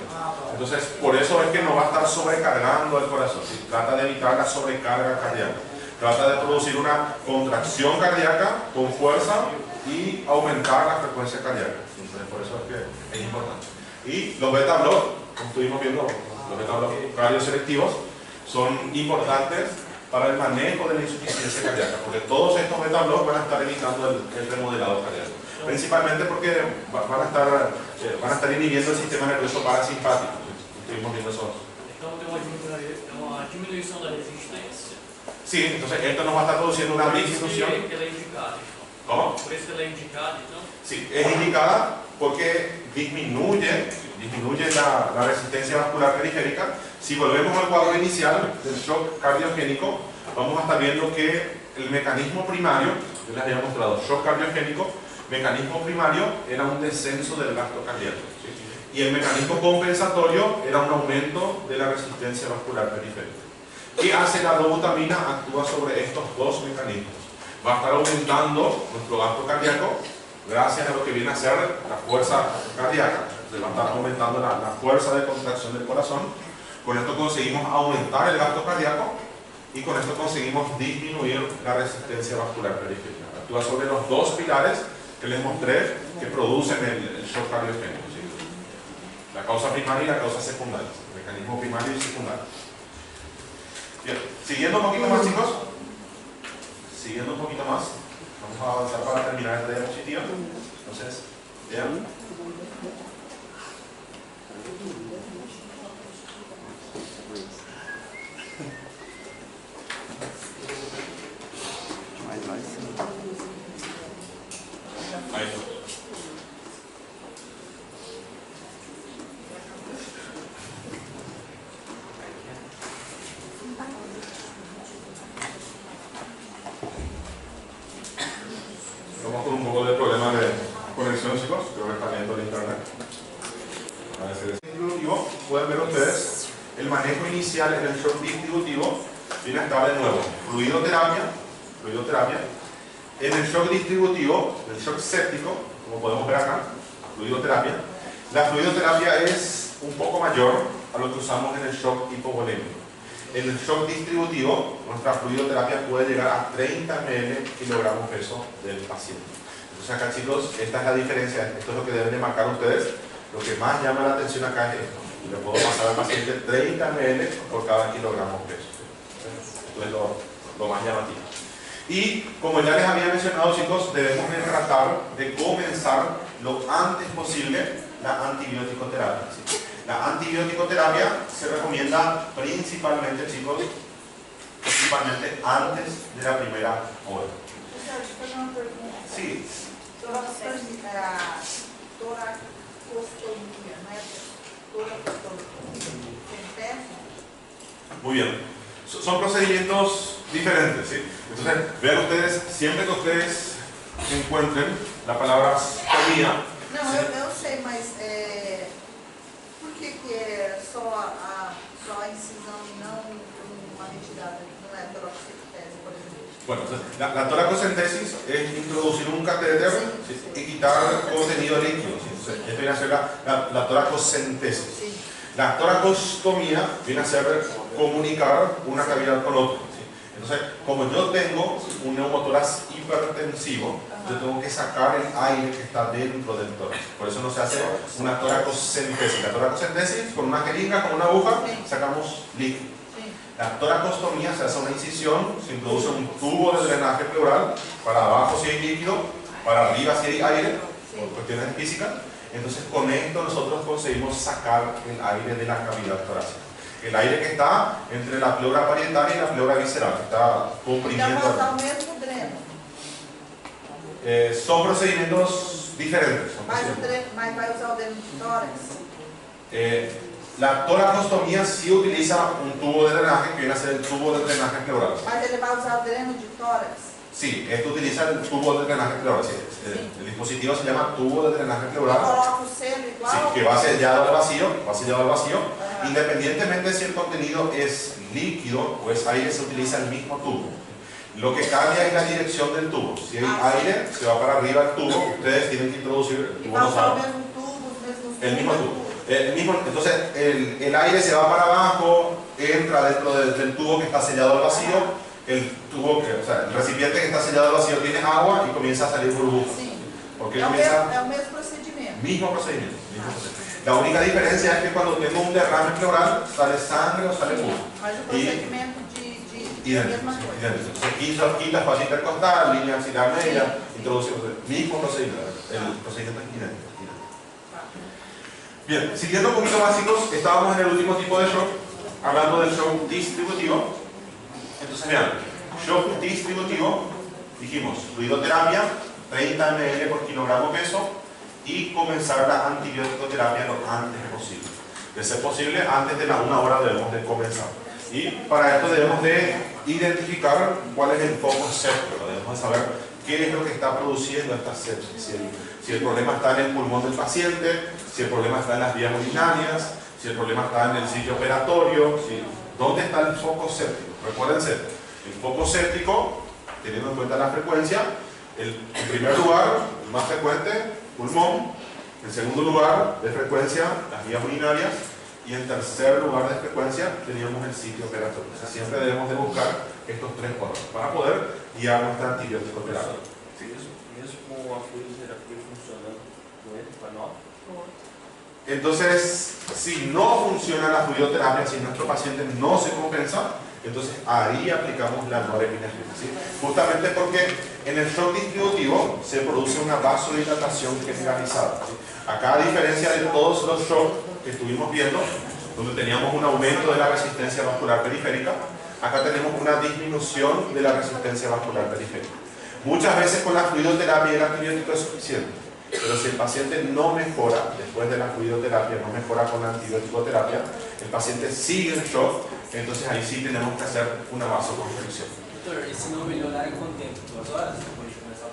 Entonces, por eso es que no va a estar sobrecargando el corazón. ¿Sí? Trata de evitar la sobrecarga cardíaca. Trata de producir una contracción cardíaca con fuerza y aumentar la frecuencia cardíaca. Entonces, por eso es que es importante. Y los beta-block, como estuvimos viendo, los beta-block cardioselectivos son importantes para el manejo de la insuficiencia cardíaca, porque todos estos beta-block van a estar evitando el remodelado cardíaco. Principalmente porque van a estar inhibiendo el sistema nervioso parasimpático. Estuvimos viendo eso. Então tem uma diminuição da resistência. Sí, entonces esto nos va a estar produciendo una disminución. Por isso que ela é indicada. ¿Cómo? Por isso que ela é indicada, então. Sí, es indicada porque disminuye la resistencia vascular periférica. Si volvemos al cuadro inicial del shock cardiogénico, vamos a estar viendo que el mecanismo primario, yo les había mostrado, shock cardiogénico, mecanismo primario era un descenso del gasto cardíaco, ¿sí? Y el mecanismo compensatorio era un aumento de la resistencia vascular periférica. ¿Qué hace la dobutamina? Actúa sobre estos dos mecanismos. Va a estar aumentando nuestro gasto cardíaco gracias a lo que viene a ser la fuerza cardíaca. Se va a estar aumentando la fuerza de contracción del corazón. Con esto conseguimos aumentar el gasto cardíaco y con esto conseguimos disminuir la resistencia vascular periférica. Actúa sobre los dos pilares que les mostré que producen el shock cardiogénico, ¿sí? La causa primaria y la causa secundaria, el mecanismo primario y secundario. Bien, siguiendo un poquito más, chicos, siguiendo un poquito más, vamos a avanzar para terminar esta diapositiva. Entonces, vean. Ahí. con un poco de problema de conexión, chicos. Creo que está lento el internet. A ver si es distributivo. Pueden ver ustedes el manejo inicial en el shock distributivo. Viene a estar de nuevo fluidoterapia. En el shock distributivo, el shock séptico, como podemos ver acá, fluidoterapia. La fluidoterapia es un poco mayor a lo que usamos en el shock hipovolémico. En el shock distributivo, nuestra fluidoterapia puede llegar a 30 ml kilogramos peso del paciente. Entonces acá, chicos, esta es la diferencia. Esto es lo que deben de marcar ustedes. Lo que más llama la atención acá es esto. Le puedo pasar al paciente 30 ml por cada kilogramo peso. Esto es lo más llamativo. Y como ya les había mencionado, chicos, debemos de tratar de comenzar lo antes posible la antibiótico-terapia. ¿Sí? La antibiótico-terapia se recomienda principalmente, chicos, antes de la primera hora. Sí. Muy bien. Son procedimientos diferentes, ¿sí? Entonces, vean ustedes, siempre que ustedes encuentren la palabra stomía. Não, eu sei, mas por que é só a incisão e não uma retirada? Não é toracocentesis, por exemplo? Bueno, la toracocentesis es introducir un catéter, ¿sí? Y quitar contenido líquido, ¿sí? Entonces, esto viene a ser la toracocentesis. Sí. La toracostomía viene a ser comunicar una cavidad con otra. ¿Sí? Entonces, como yo tengo un neumotórax hipertensivo, yo tengo que sacar el aire que está dentro del tórax. Por eso no se hace una toracocentesis. La toracocentesis, con una jeringa, con una aguja, sacamos líquido. La toracostomía se hace una incisión, se introduce un tubo de drenaje pleural, para abajo si hay líquido, para arriba si hay aire, por cuestiones físicas. Entonces con esto nosotros conseguimos sacar el aire de la cavidad torácica. El aire que está entre la pleura parietaria y la pleura visceral, que está comprimiendo. Então vai usar o mesmo dreno. Son procedimientos diferentes. Mas vai usar o dreno de tórax? La toracostomía sí utiliza un tubo de drenaje que viene a ser el tubo de drenaje pleural. Mas ele vai usar o dreno de tórax? Sí, esto utiliza el tubo de drenaje pleural. Sí, el dispositivo se llama tubo de drenaje pleural. Coloca o selo igual? Sí, que va sellado al vacío. Independientemente si el contenido es líquido o es aire, se utiliza el mismo tubo. Lo que cambia es la dirección del tubo. Si hay aire, se va para arriba el tubo. Ustedes tienen que introducir el tubo. El mismo tubo. Entonces el aire se va para abajo, entra dentro del tubo que está sellado al vacío. El recipiente que está sellado al vacío tiene agua y comienza a salir burbujas. Porque comienza É o mesmo procedimento. Mismo procedimiento. La única diferencia es que cuando tengo un derrame pleural, sale sangre o sale pus. Mas o procedimento de mesma coisa. Entonces, quita fase intercostal, línea axilar media, introducción, mismo procedimiento. El procedimiento es idéntico. Bien, siguiendo un poquito más, chicos, estábamos en el último tipo de shock, hablando del shock distributivo. Entonces, vean, shock distributivo, dijimos, fluidoterapia, 30 ml por kilogramo peso, y comenzar la antibiótico-terapia lo antes posible. De ser posible, antes de la 1 hora debemos de comenzar. Y para esto debemos de identificar cuál es el foco séptico, debemos de saber qué es lo que está produciendo esta sepsis. Si el problema está en el pulmón del paciente, si el problema está en las vías urinarias, si el problema está en el sitio operatorio, ¿dónde está el foco séptico? Recuérdense, el foco séptico, teniendo en cuenta la frecuencia, en primer lugar, el más frecuente, pulmón; en segundo lugar, de frecuencia, las vías urinarias; y en tercer lugar de frecuencia, teníamos el sitio operatorio. O sea, siempre debemos de buscar estos 3 órganos para poder guiar nuestra antibiótico terapia. Mesmo com a fluidoterapia funcionando com ele, para nós? Entonces, si no funciona la fluidoterapia, si nuestro paciente no se compensa, entonces ahí aplicamos la norepinefrina, ¿sí? Justamente porque en el shock distributivo se produce una vasodilatación generalizada, ¿sí? Acá, a diferencia de todos los shocks que estuvimos viendo, donde teníamos un aumento de la resistencia vascular periférica, acá tenemos una disminución de la resistencia vascular periférica. Muchas veces con la fluidoterapia el antibiótico es suficiente, pero si el paciente no mejora después de la fluidoterapia, no mejora con la antibiótico-terapia, el paciente sigue en shock, entonces ahí sí tenemos que hacer una vasoconstricción. Doutor, se não melhorar com o tempo, 2 horas, depois de começar o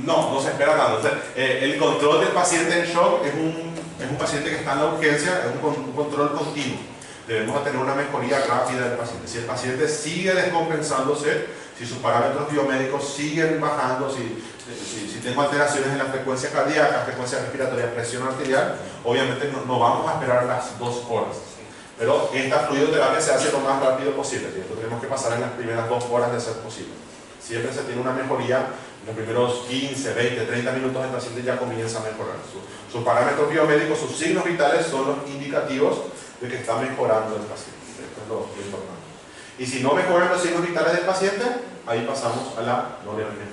No, no se espera tanto. O sea, el control del paciente en shock es un paciente que está en la urgencia, es un control continuo. Debemos tener una mejoría rápida del paciente. Si el paciente sigue descompensándose, si sus parámetros biomédicos siguen bajando, si tengo alteraciones en la frecuencia cardíaca, frecuencia respiratoria, presión arterial, obviamente no vamos a esperar las 2 horas. Pero esta fluidoterapia se hace lo más rápido posible. Esto tenemos que pasar en las primeras 2 horas de ser posible. Siempre se tiene una mejoría. En los primeros 15, 20, 30 minutos el paciente ya comienza a mejorar. Sus parámetros biomédicos, sus signos vitales son los indicativos de que está mejorando el paciente. Esto es lo importante. Y si no mejoran los signos vitales del paciente, ahí pasamos a la norepinefrina.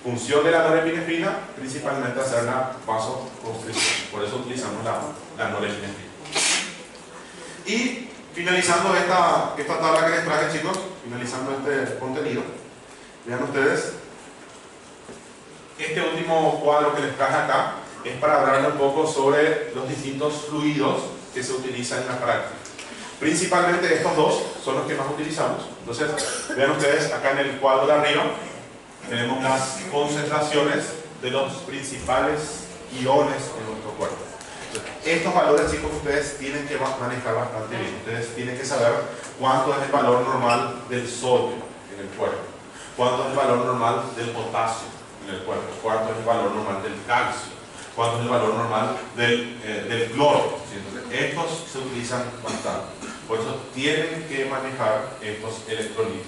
Función de la norepinefrina, principalmente hacer la vasoconstricción. Por eso utilizamos la norepinefrina. Y finalizando esta tabla que les traje, chicos, finalizando este contenido, vean ustedes, este último cuadro que les traje acá es para hablarles un poco sobre los distintos fluidos que se utilizan en la práctica. Principalmente estos dos son los que más utilizamos. Entonces, vean ustedes acá en el cuadro de arriba, tenemos las concentraciones de los principales iones en nuestro cuerpo. Estos valores, chicos, ustedes tienen que manejar bastante bien. Ustedes tienen que saber cuánto es el valor normal del sodio en el cuerpo, cuánto es el valor normal del potasio en el cuerpo, cuánto es el valor normal del calcio, cuánto es el valor normal del cloro. ¿Sí? Entonces, estos se utilizan bastante. Por eso tienen que manejar estos electrolitos.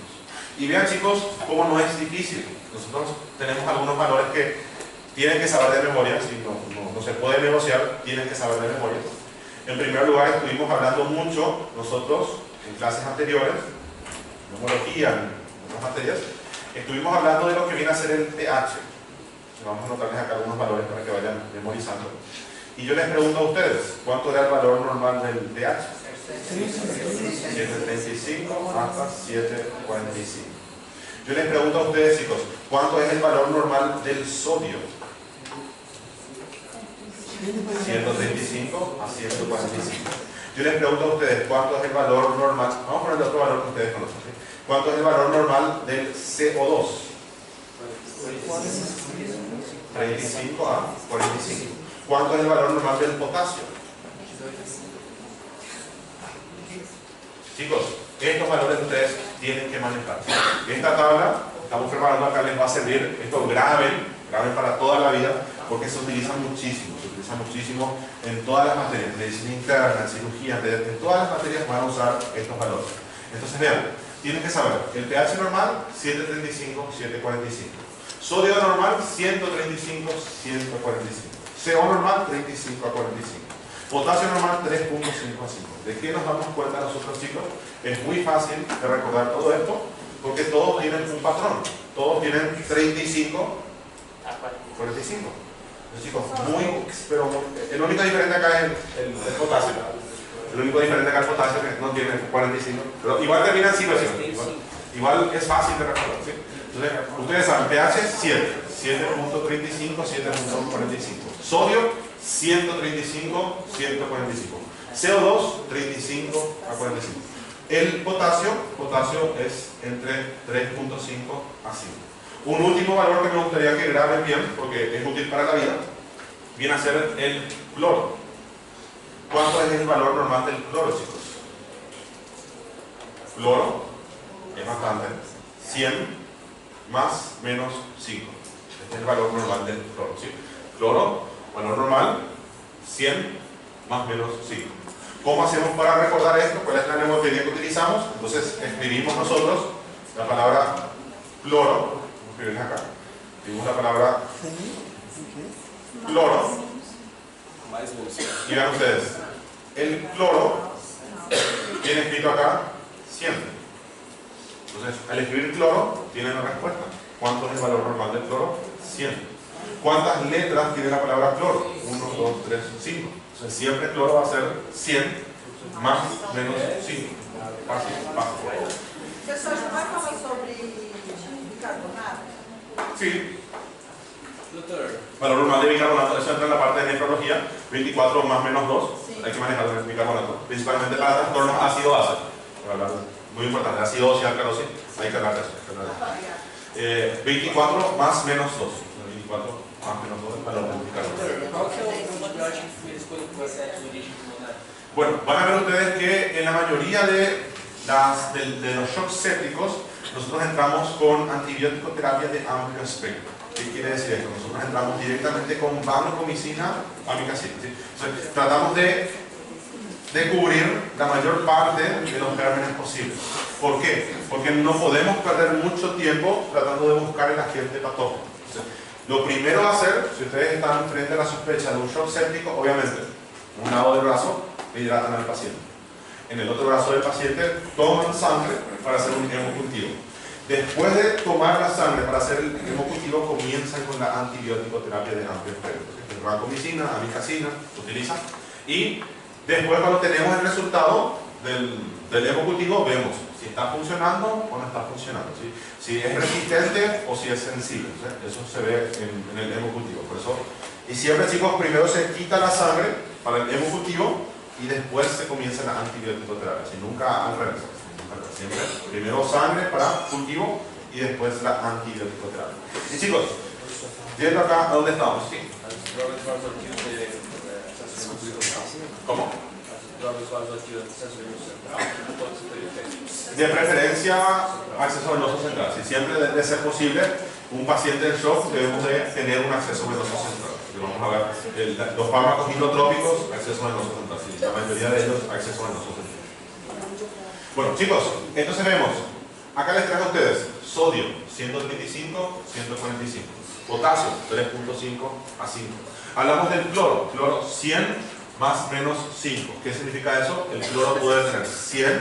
Y vean, chicos, cómo no es difícil. Nosotros tenemos algunos valores que tienen que saber de memoria, si no se puede negociar, tienen que saber de memoria. En primer lugar, estuvimos hablando mucho nosotros en clases anteriores, en homología, en otras materias, estuvimos hablando de lo que viene a ser el pH. Vamos a anotarles acá algunos valores para que vayan memorizando. Y yo les pregunto a ustedes, ¿cuánto era el valor normal del pH? 7.35 hasta 7.45. Yo les pregunto a ustedes, chicos, ¿cuánto es el valor normal del sodio? 135 a 145. Yo les pregunto a ustedes, ¿cuánto es el valor normal? Vamos a poner otro valor que ustedes conocen. ¿Sí? ¿Cuánto es el valor normal del CO2? 35 a 45. ¿Cuánto es el valor normal del potasio? Chicos, estos valores ustedes tienen que manejar. Esta tabla, estamos preparando acá, les va a servir. Esto graben para toda la vida, porque se utiliza muchísimo en todas las materias, medicina interna, cirugía, en todas las materias van a usar estos valores. Entonces vean, tienen que saber, el pH normal 735, 745. Sodio normal 135, 145. CO normal 35 a 45. Potasio normal 3.5 a 5. ¿De qué nos damos cuenta nosotros, chicos? Es muy fácil de recordar todo esto, porque todos tienen un patrón. Todos tienen 35 a 45. Entonces, chicos, el único diferente acá es el potasio. El único diferente acá es el potasio, que no tiene 45. Pero igual termina en situación. Igual es fácil de recordar. ¿Sí? Entonces, ustedes saben, pH 7, 7.35, 7.45. Sodio 135, 145. CO2 35 a 45. El potasio es entre 3.5 a 5. Un último valor que me gustaría que graben bien, porque es útil para la vida, viene a ser el cloro. ¿Cuánto es el valor normal del cloro, chicos? Cloro es bastante. 100 más menos 5. Este es el valor normal del cloro. ¿Sí? Cloro, valor normal, 100 más menos 5. ¿Cómo hacemos para recordar esto? ¿Cuál es la neumoteoría que utilizamos? Entonces escribimos nosotros la palabra cloro. Escribimos acá. Escribimos la palabra cloro. Y vean ustedes, el cloro viene escrito acá 100. Entonces, al escribir cloro, tienen la respuesta. ¿Cuánto es el valor normal del cloro? 100. ¿Cuántas letras tiene la palabra cloro? 1, 2, 3, 5. Entonces, siempre cloro va a ser 100 más menos 5. Fácil, fácil. Professor, você vai falar sobre bicarbonato? Sí. Doutor, Valor normal de bicarbonato, eso entra en la parte de nefrología. 24 más menos 2. Sí. Hay que manejar el bicarbonato. Principalmente para trastornos ácido-base. Muy importante, acidosis, alcalosis, hay que hablar de eso. 24 más menos 2. 24 más menos 2 es valor de multiplicación. Qual que é o antibiótico que eles escolhem para essa origem pulmonar? Bueno, van a ver ustedes que en la mayoría de los shocks sépticos nosotros entramos con antibiótico terapia de amplio espectro. ¿Qué quiere decir esto? Nosotros entramos directamente con vancomicina, amikacina. ¿Sí? Entonces, tratamos de cubrir la mayor parte de los gérmenes posibles. ¿Por qué? Porque no podemos perder mucho tiempo tratando de buscar el agente patógeno. Entonces, lo primero a hacer, si ustedes están frente a la sospecha de un shock séptico, obviamente, un lado del brazo, le hidratan al paciente. En el otro brazo del paciente toman sangre para hacer un hemocultivo. Después de tomar la sangre para hacer el hemocultivo, comienzan con la antibiótico-terapia de amplio espectro. Vancomicina, amikacina, se utiliza. Y después, cuando tenemos el resultado del hemocultivo, vemos si está funcionando o no está funcionando. ¿Sí? Si es resistente o si es sensible. ¿Sí? Eso se ve en el hemocultivo. Por eso, y siempre, chicos, primero se quita la sangre para el hemocultivo y después se comienza la antibiótico-terapia. Si nunca al revés. Siempre primero sangre para cultivo y después la antibiótico-terapia. Y chicos, viendo acá, ¿a dónde estamos? Sí. ¿Cómo? De preferencia, acceso venoso central. Si siempre de ser posible, un paciente en shock debemos de tener un acceso venoso central. Vamos a ver, los fármacos inotrópicos, acceso venoso central. Sí, la mayoría de ellos, acceso venoso central. Bueno, chicos, entonces vemos, acá les traigo a ustedes sodio 135, 145, potasio 3.5 a 5. Hablamos del cloro, 100 más menos 5. ¿Qué significa eso? El cloro puede tener 100,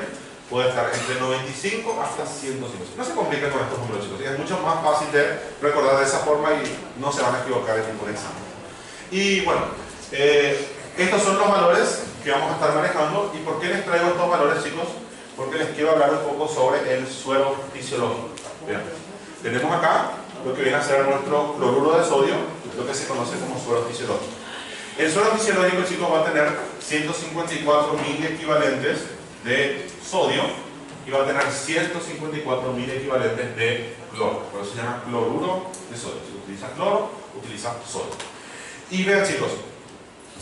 puede estar entre 95 hasta 105. No se compliquen con estos números, chicos, es mucho más fácil de recordar de esa forma y no se van a equivocar en ningún examen. Y bueno, estos son los valores que vamos a estar manejando. ¿Y por qué les traigo estos valores, chicos? Porque les quiero hablar un poco sobre el suero fisiológico. Bien. Tenemos acá lo que viene a ser nuestro cloruro de sodio, lo que se conoce como suero fisiológico. El suero fisiológico, chicos, va a tener 154.000 equivalentes de sodio y va a tener 154.000 equivalentes de cloro. Por eso se llama cloruro de sodio. Si utiliza cloro, utiliza sodio. Y vean, chicos,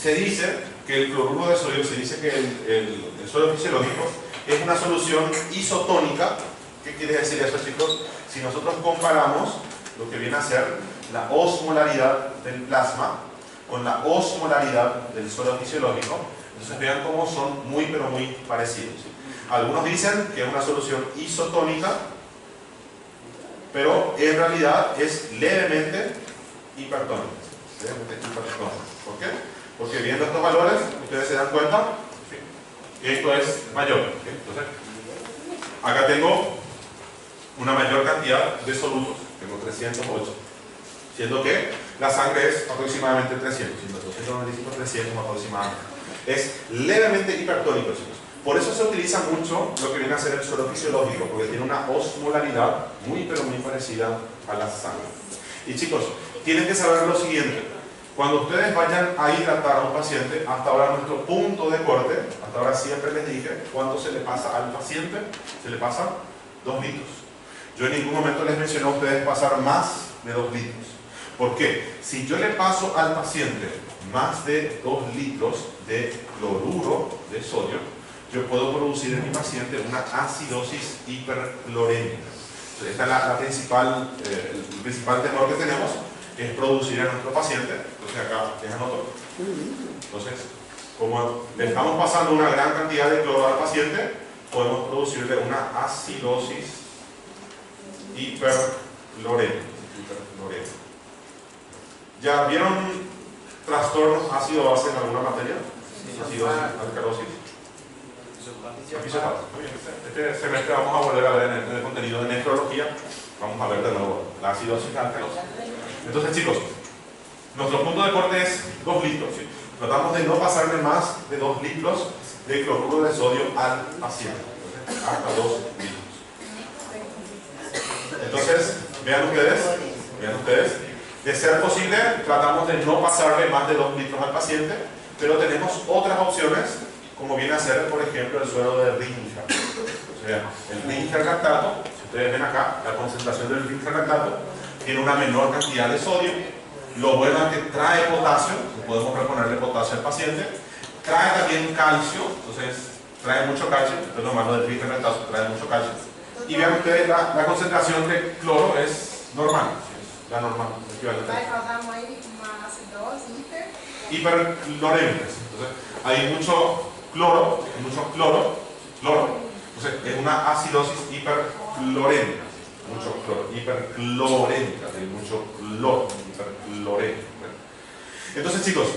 se dice que el cloruro de sodio, se dice que el suero fisiológico es una solución isotónica. ¿Qué quiere decir eso, chicos? Si nosotros comparamos lo que viene a ser la osmolaridad del plasma con la osmolaridad del suero fisiológico, entonces vean cómo son muy pero muy parecidos. ¿Sí? Algunos dicen que es una solución isotónica, pero en realidad es levemente hipertónica. ¿Por qué? Porque viendo estos valores, ustedes se dan cuenta que esto es mayor. ¿Sí? Entonces, acá tengo una mayor cantidad de solutos, tengo 308, siendo que la sangre es aproximadamente 300, 295, 300 aproximadamente. Es levemente hipertónico, chicos. Por eso se utiliza mucho lo que viene a ser el suero fisiológico, porque tiene una osmolaridad muy pero muy parecida a la sangre. Y chicos, tienen que saber lo siguiente: cuando ustedes vayan a hidratar a un paciente, hasta ahora nuestro punto de corte, hasta ahora siempre les dije cuánto se le pasa al paciente, se le pasa 2 litros. Yo en ningún momento les mencioné a ustedes pasar más de 2 litros. ¿Por qué? Si yo le paso al paciente más de 2 litros de cloruro de sodio, yo puedo producir en mi paciente una acidosis hiperclorémica. Esta es el principal temor que tenemos, es producir a nuestro paciente. Entonces acá dejan otro. Entonces, como le estamos pasando una gran cantidad de cloro al paciente, podemos producirle una acidosis hiperclorémica. ¿Ya vieron trastornos ácido-base en alguna materia? Sí. Acidosis, alcalosis. Este semestre vamos a volver a ver en el contenido de nefrología, vamos a ver de nuevo la acidosis y la alcalosis. Entonces, chicos, nuestro punto de corte es 2 litros. ¿Sí? Tratamos de no pasarle más de 2 litros de cloruro de sodio al paciente. Entonces, hasta 2 litros. Entonces, vean ustedes, de ser posible, tratamos de no pasarle más de 2 litros al paciente, pero tenemos otras opciones, como viene a ser, por ejemplo, el suero de Ringelheim. Vean, el brincarlactato, si ustedes ven acá, la concentración del brincarlactato tiene una menor cantidad de sodio. Lo bueno es que trae potasio, podemos reponerle potasio al paciente. Trae también calcio, entonces trae mucho calcio, esto es lo malo del brincarlactato, trae mucho calcio. Y vean ustedes, la concentración de cloro es normal, es la normal. Vai causar uma acidose hiperclorémica. Entonces, hay mucho cloro, entonces es una acidosis hiperclorémica, mucho cloro, hiperclorémica, hay mucho cloro, hiperclorémica. Entonces, chicos,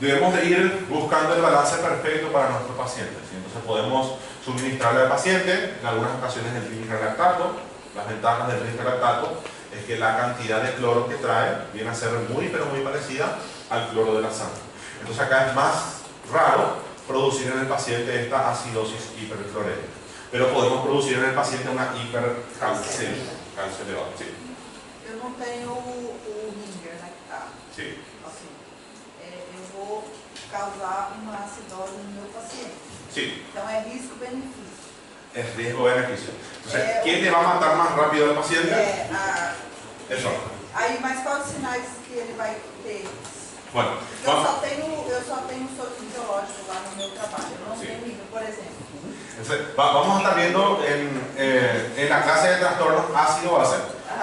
debemos de ir buscando el balance perfecto para nuestros pacientes. Entonces, podemos suministrarle al paciente, en algunas ocasiones, el brincarlactato. Las ventajas del brincarlactato es que la cantidad de cloro que trae viene a ser muy, pero muy parecida al cloro de la sangre. Entonces acá es más raro producir en el paciente esta acidosis hiperclorémica. Pero podemos producir en el paciente una hipercalcemia, calcio elevado. Sí. Eu não tenho o Ringer, né, que tá. Sí. Assim, eu vou causar uma acidose no meu paciente. Sí. Então é risco-benefício. Es riesgo-beneficio. Entonces, ¿qué te va a matar más rápido al paciente? Eso. Aí, mas quais os sinais que ele vai ter? Bueno, Porque eu só tenho soro fisiológico lá no meu trabalho, eu não tenho nível, por exemplo. Entonces, vamos a estar viendo en la clase de trastornos ácido-base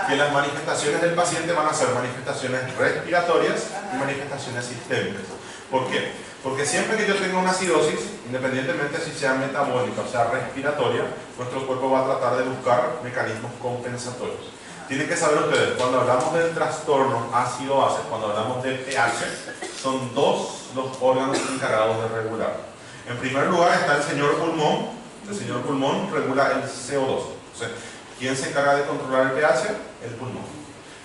que las manifestaciones del paciente van a ser manifestaciones respiratorias y manifestaciones sistémicas. ¿Por qué? Porque siempre que yo tenga una acidosis, independientemente si sea metabólica o sea respiratoria, nuestro cuerpo va a tratar de buscar mecanismos compensatorios. Tienen que saber ustedes, cuando hablamos del trastorno ácido-base, cuando hablamos de pH, son dos los órganos encargados de regular. En primer lugar está el señor pulmón. El señor pulmón regula el CO2. O sea, ¿quién se encarga de controlar el pH? El pulmón.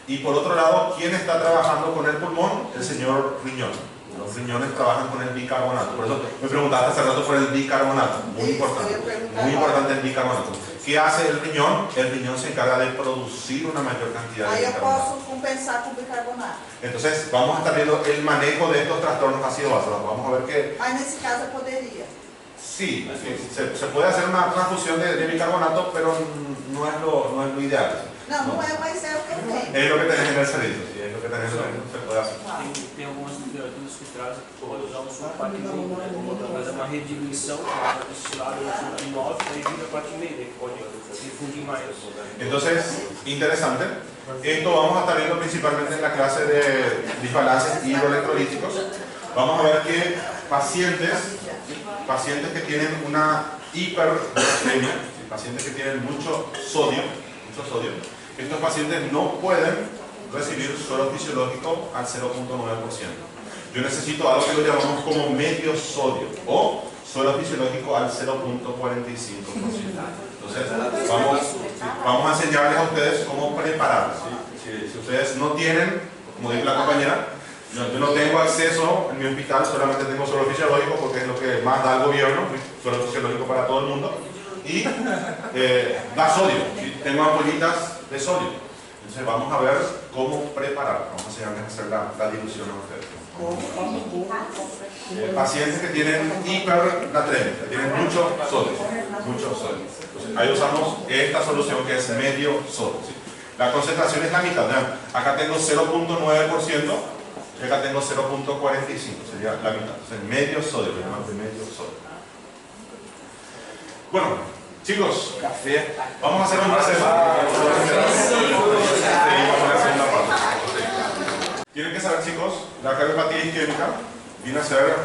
Y por otro lado, ¿quién está trabajando con el pulmón? El señor riñón. Los riñones trabajan con el bicarbonato. Por eso me preguntaste hace rato por el bicarbonato. Muy importante el bicarbonato. ¿Qué hace el riñón? El riñón se encarga de producir una mayor cantidad de Aí eu bicarbonato. posso compensar com bicarbonato. Entonces, vamos a estar viendo el manejo de estos trastornos ácido-base. Vamos a ver que Aí nesse caso eu poderia. sí, se puede hacer una transfusión de bicarbonato, pero no es lo ideal. Não é, mas é o que eu tenho. Es lo que tenés en el servicio, sí, es lo que tenés en el servicio, se puede hacer. Tem algumas literaturas que trazem que pode usar um sulfatinho, né? Fazer uma rediluição, destilado em 9, aí vira 4,5, que pode difundir mais. Entonces, interesante. Esto vamos a estar viendo principalmente en la clase de desbalances hidroelectrolíticos. Vamos a ver que pacientes que tienen una hiperglucemia, pacientes que tienen mucho sodio, estos pacientes no pueden recibir suero fisiológico al 0.9%. Yo necesito algo que lo llamamos como medio sodio o suero fisiológico al 0.45%. Entonces, vamos a enseñarles a ustedes cómo preparar. Si ustedes no tienen, como dijo la compañera, yo no tengo acceso en mi hospital, solamente tengo suero fisiológico porque es lo que más da el gobierno, suero fisiológico para todo el mundo. Y da sodio, ¿sí? Tengo ampollitas de sodio. Entonces vamos a ver cómo preparar, vamos a enseñarles a hacer la dilución a ustedes. Pacientes que tienen hipernatremia, que tienen mucho sodio. Entonces ahí usamos esta solución que es medio sodio, ¿sí? La concentración es la mitad, vean, acá tengo 0.9% y acá tengo 0.45, sería la mitad. Entonces medio sodio, le llamamos de medio sodio. Bueno, chicos, vamos a hacer un receso. Tienen que saber, chicos, la cardiopatía isquémica viene a ser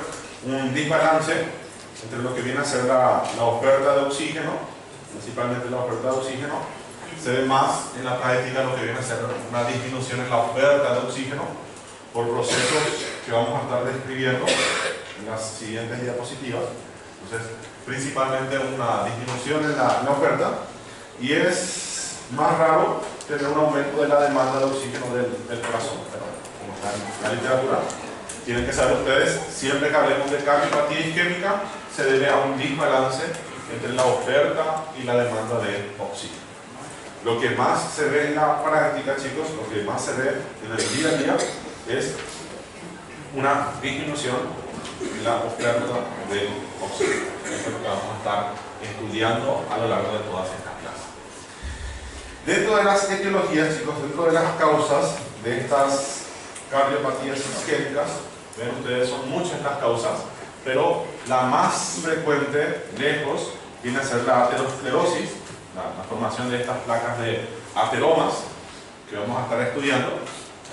un desbalance entre lo que viene a ser la oferta de oxígeno, principalmente la oferta de oxígeno. Se ve más en la práctica lo que viene a ser una disminución en la oferta de oxígeno por procesos que vamos a estar describiendo en las siguientes diapositivas. Entonces, principalmente una disminución en la oferta, y es más raro tener un aumento de la demanda de oxígeno del corazón, pero como está en la literatura, tienen que saber ustedes, siempre que hablemos de cardiopatía isquémica, se debe a un desbalance entre la oferta y la demanda de oxígeno. Lo que más se ve en la práctica, chicos, lo que más se ve en el día a día es una disminución en la oferta de oxígeno. Eso es lo que vamos a estar estudiando a lo largo de todas estas clases. Dentro de las etiologías, chicos, dentro de las causas de estas cardiopatías isquémicas, ven ustedes, son muchas las causas, pero la más frecuente, lejos, viene a ser la aterosclerosis, la formación de estas placas de ateromas, que vamos a estar estudiando,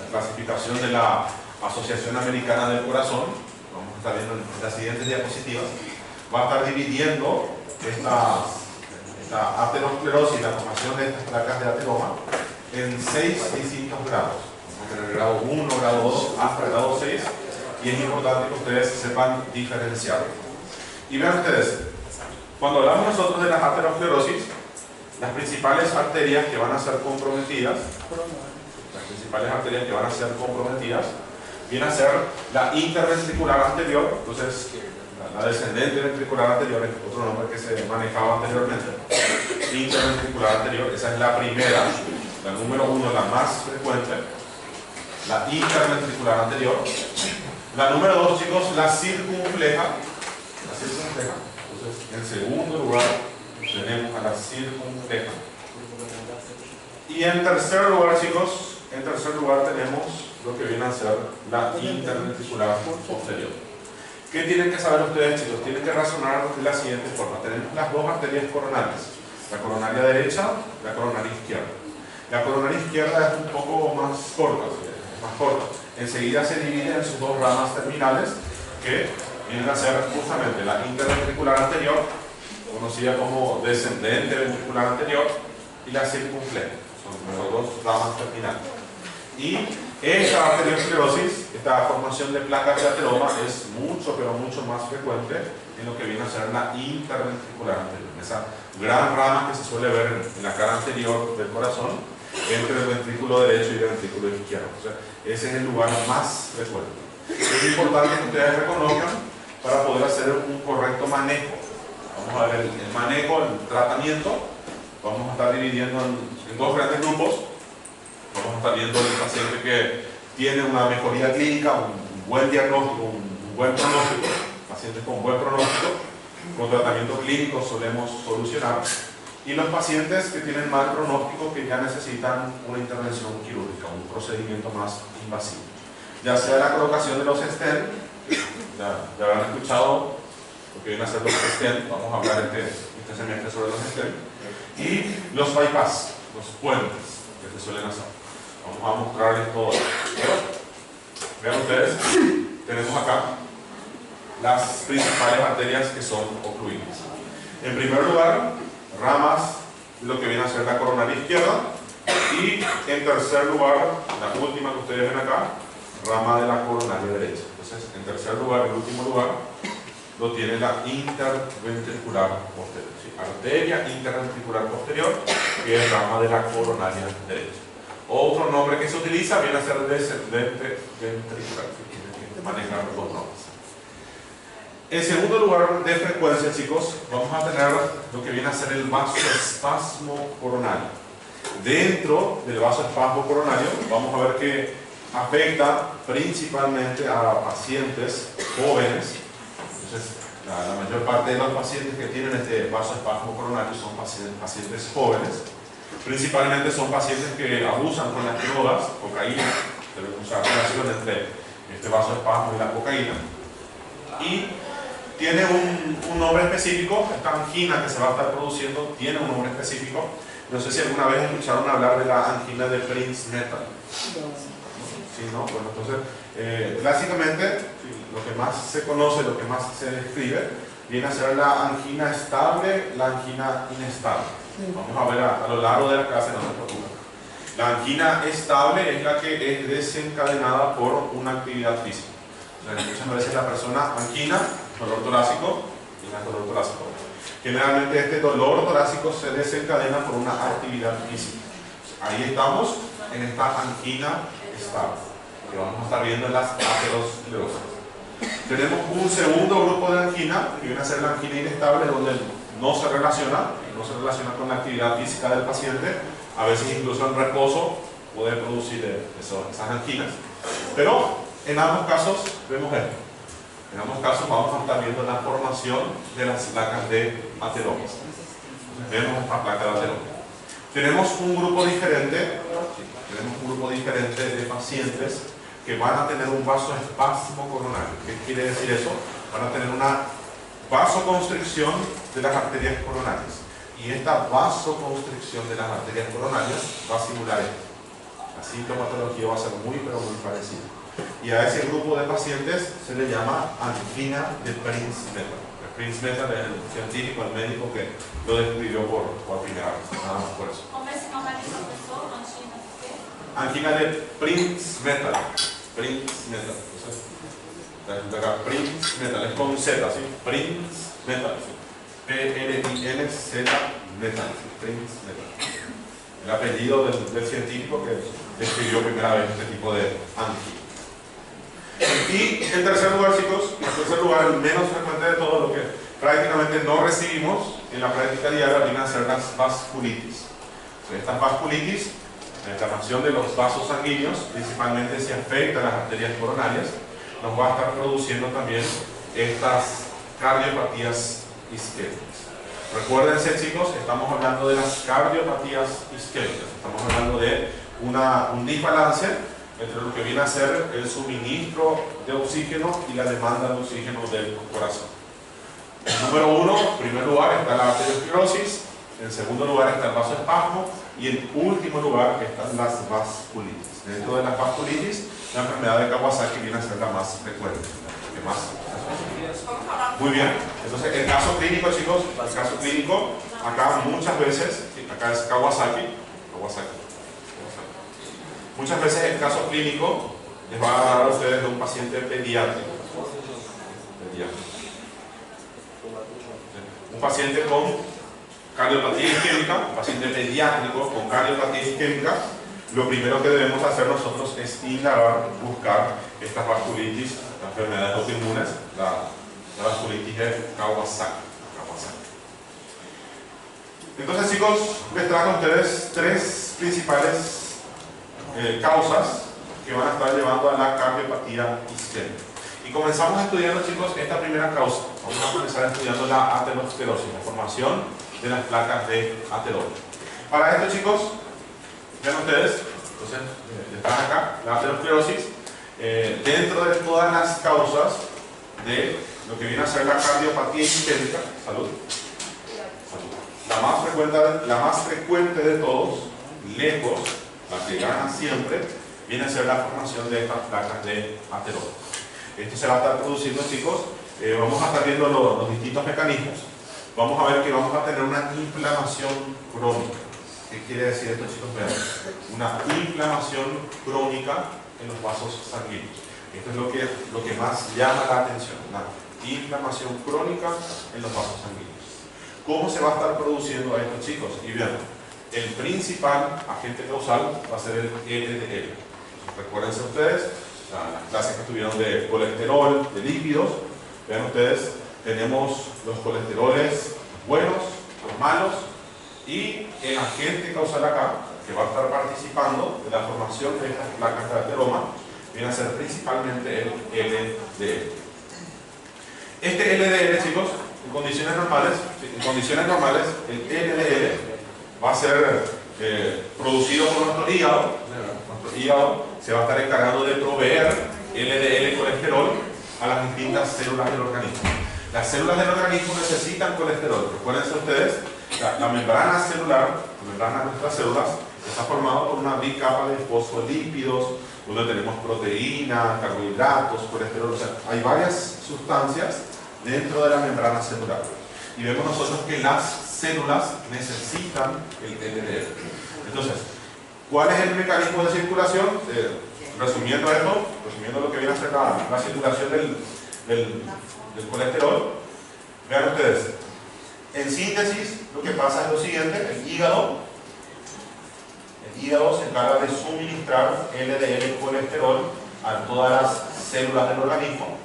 la clasificación de la Asociación Americana del Corazón, vamos a estar viendo en las siguientes diapositivas, va a estar dividiendo esta aterosclerosis, la formación de estas placas de ateroma, en 6 distintos grados. Vamos a tener grado 1, grado 2, hasta grado 6, y es importante que ustedes sepan diferenciar. Y vean ustedes, cuando hablamos nosotros de las aterosclerosis, las principales arterias que van a ser comprometidas, viene a ser la interventricular anterior, entonces la descendente ventricular anterior es otro nombre que se manejaba anteriormente, interventricular anterior, esa es la primera, la número 1, la más frecuente, la interventricular anterior. La número 2, chicos, la circunfleja, entonces en segundo lugar tenemos a la circunfleja. Y en tercer lugar, chicos, tenemos lo que viene a ser la interventricular posterior. ¿Qué tienen que saber ustedes, chicos? Tienen que razonar de la siguiente forma. Tenemos las dos arterias coronarias, la coronaria derecha y la coronaria izquierda. La coronaria izquierda es un poco más corta, enseguida se divide en sus dos ramas terminales, que vienen a ser justamente la interventricular anterior, conocida como descendente ventricular anterior, y la circunfleja. Son las dos ramas terminales. Y esta arteriosclerosis, esta formación de placas de ateroma, es mucho, pero mucho más frecuente en lo que viene a ser la interventricular anterior, esa gran rama que se suele ver en la cara anterior del corazón, entre el ventrículo derecho y el ventrículo izquierdo. O sea, ese es el lugar más frecuente. Es importante que ustedes reconozcan para poder hacer un correcto manejo. Vamos a ver el manejo, el tratamiento. Vamos a estar dividiendo en dos grandes grupos. Vamos a estar viendo el paciente que tiene una mejoría clínica, un buen diagnóstico, un buen pronóstico. Pacientes con buen pronóstico, con tratamiento clínico solemos solucionar. Y los pacientes que tienen mal pronóstico, que ya necesitan una intervención quirúrgica, un procedimiento más invasivo. Ya sea la colocación de los stents, ya habrán escuchado lo que vienen a ser los stents, vamos a hablar este semestre sobre los stents, y los bypass, los puentes que se suelen hacer. Vamos a mostrarles todo. Vean ustedes, tenemos acá las principales arterias que son ocluidas. En primer lugar, ramas de lo que viene a ser la coronaria izquierda, y en tercer lugar, la última que ustedes ven acá, rama de la coronaria derecha. Entonces, en tercer lugar, el último lugar, lo tiene la interventricular posterior, ¿sí? Arteria interventricular posterior, que es rama de la coronaria derecha. Otro nombre que se utiliza viene a ser descendente ventricular, tienen que manejar los dos nombres. En segundo lugar de frecuencia, chicos, vamos a tener lo que viene a ser el vasoespasmo coronario. Dentro del vasoespasmo coronario vamos a ver que afecta principalmente a pacientes jóvenes. Entonces, la mayor parte de los pacientes que tienen este vasoespasmo coronario son pacientes jóvenes. Principalmente son pacientes que abusan con las drogas, cocaína, tenemos una relación entre este vasoespasmo y la cocaína. Y tiene un nombre específico, esta angina que se va a estar produciendo tiene un nombre específico. No sé si alguna vez escucharon hablar de la angina de Prinzmetal. Sí, ¿no? Bueno, entonces, clásicamente, lo que más se conoce, lo que más se describe, viene a ser la angina estable, la angina inestable. Vamos a ver a lo largo de la clase, no se preocupen. La angina estable es la que es desencadenada por una actividad física. O sea, muchas veces la persona angina, dolor torácico, dolor torácico. Generalmente este dolor torácico se desencadena por una actividad física. Ahí estamos en esta angina estable, que vamos a estar viendo en las aterosclerosis. Tenemos un segundo grupo de angina, que viene a ser la angina inestable, donde no se relaciona con la actividad física del paciente. A veces incluso en reposo puede producir esas anginas. Pero en ambos casos vemos esto. En ambos casos vamos a estar viendo la formación de las placas de ateroma. Entonces vemos esta placa de ateroma. Tenemos un grupo diferente de pacientes que van a tener un vasoespasmo coronario. ¿Qué quiere decir eso? Van a tener una vasoconstricción de las arterias coronarias. Y esta vasoconstricción de las arterias coronarias va a simular esto. La sintomatología va a ser muy parecida. Y a ese grupo de pacientes se le llama angina de Prinzmetal. El Prinzmetal es el científico, el médico que lo describió por primera vez. Nada más por eso. ¿Cómo se llama esa persona? ¿Angina de qué? Angina de Prinzmetal. Prinzmetal. Prinzmetal es con Z, ¿sí? Prinzmetal. P-R-I-N-Z metal. Prinzmetal. El apellido del científico que describió primera vez este tipo de angina. Y en tercer lugar, chicos, el menos frecuente de todo, lo que prácticamente no recibimos en la práctica diaria, vienen a ser las vasculitis. Estas vasculitis, la inflamación de los vasos sanguíneos, principalmente si afecta a las arterias coronarias, nos va a estar produciendo también estas cardiopatías isquémicas. Recuérdense, chicos, estamos hablando de las cardiopatías isquémicas, estamos hablando de un desbalance entre lo que viene a ser el suministro de oxígeno y la demanda de oxígeno del corazón. En número uno, en primer lugar, está la arteriosclerosis, en segundo lugar está el vasoespasmo y en último lugar están las vasculitis. Dentro de las vasculitis, la enfermedad de Kawasaki viene a ser la más frecuente. ¿Qué más? Muy bien. Entonces, el caso clínico, chicos, el caso clínico, acá muchas veces, acá es Kawasaki. Muchas veces el caso clínico les va a hablar a ustedes de un paciente pediátrico. Un paciente con cardiopatía isquémica, un paciente pediátrico con cardiopatía isquémica. Lo primero que debemos hacer nosotros es indagar, buscar estas vasculitis, las enfermedades autoinmunes, la vasculitis de Kawasaki. Entonces, chicos, les trajo a ustedes tres principales causas que van a estar llevando a la cardiopatía isquémica. Y comenzamos estudiando, chicos, esta primera causa. Vamos a comenzar estudiando la aterosclerosis, la formación de las placas de ateroma. Para esto, chicos, vean ustedes, entonces, están acá, la aterosclerosis, dentro de todas las causas de lo que viene a ser la cardiopatía isquémica, salud. La más frecuente de todos, lejos, la que gana siempre, viene a ser la formación de estas placas de ateroma. Esto se va a estar produciendo, chicos, vamos a estar viendo los distintos mecanismos. Vamos a ver que vamos a tener una inflamación crónica. ¿Qué quiere decir esto, chicos? Vean, una inflamación crónica en los vasos sanguíneos. Esto es lo que más llama la atención, una inflamación crónica en los vasos sanguíneos. ¿Cómo se va a estar produciendo esto, chicos? Y vean, el principal agente causal va a ser el LDL. Recuérdense ustedes, las clases que tuvieron de colesterol, de lípidos. Vean ustedes, tenemos los colesteroles buenos, los malos, y el agente causal acá, que va a estar participando de la formación de estas placas de ateroma, viene a ser principalmente el LDL. Este LDL, chicos, en condiciones normales, el LDL va a ser producido por nuestro hígado. Nuestro hígado se va a estar encargando de proveer LDL colesterol a las distintas células del organismo. Las células del organismo necesitan colesterol. Recuérdense ustedes, la membrana celular, la membrana de nuestras células, está formada por una bicapa de fosfolípidos, donde tenemos proteínas, carbohidratos, colesterol. O sea, hay varias sustancias dentro de la membrana celular. Y vemos nosotros que las células necesitan el LDL. Entonces, ¿cuál es el mecanismo de circulación? Resumiendo lo que viene a ser la circulación del colesterol, vean ustedes, en síntesis lo que pasa es lo siguiente: el hígado se encarga de suministrar LDL colesterol a todas las células del organismo,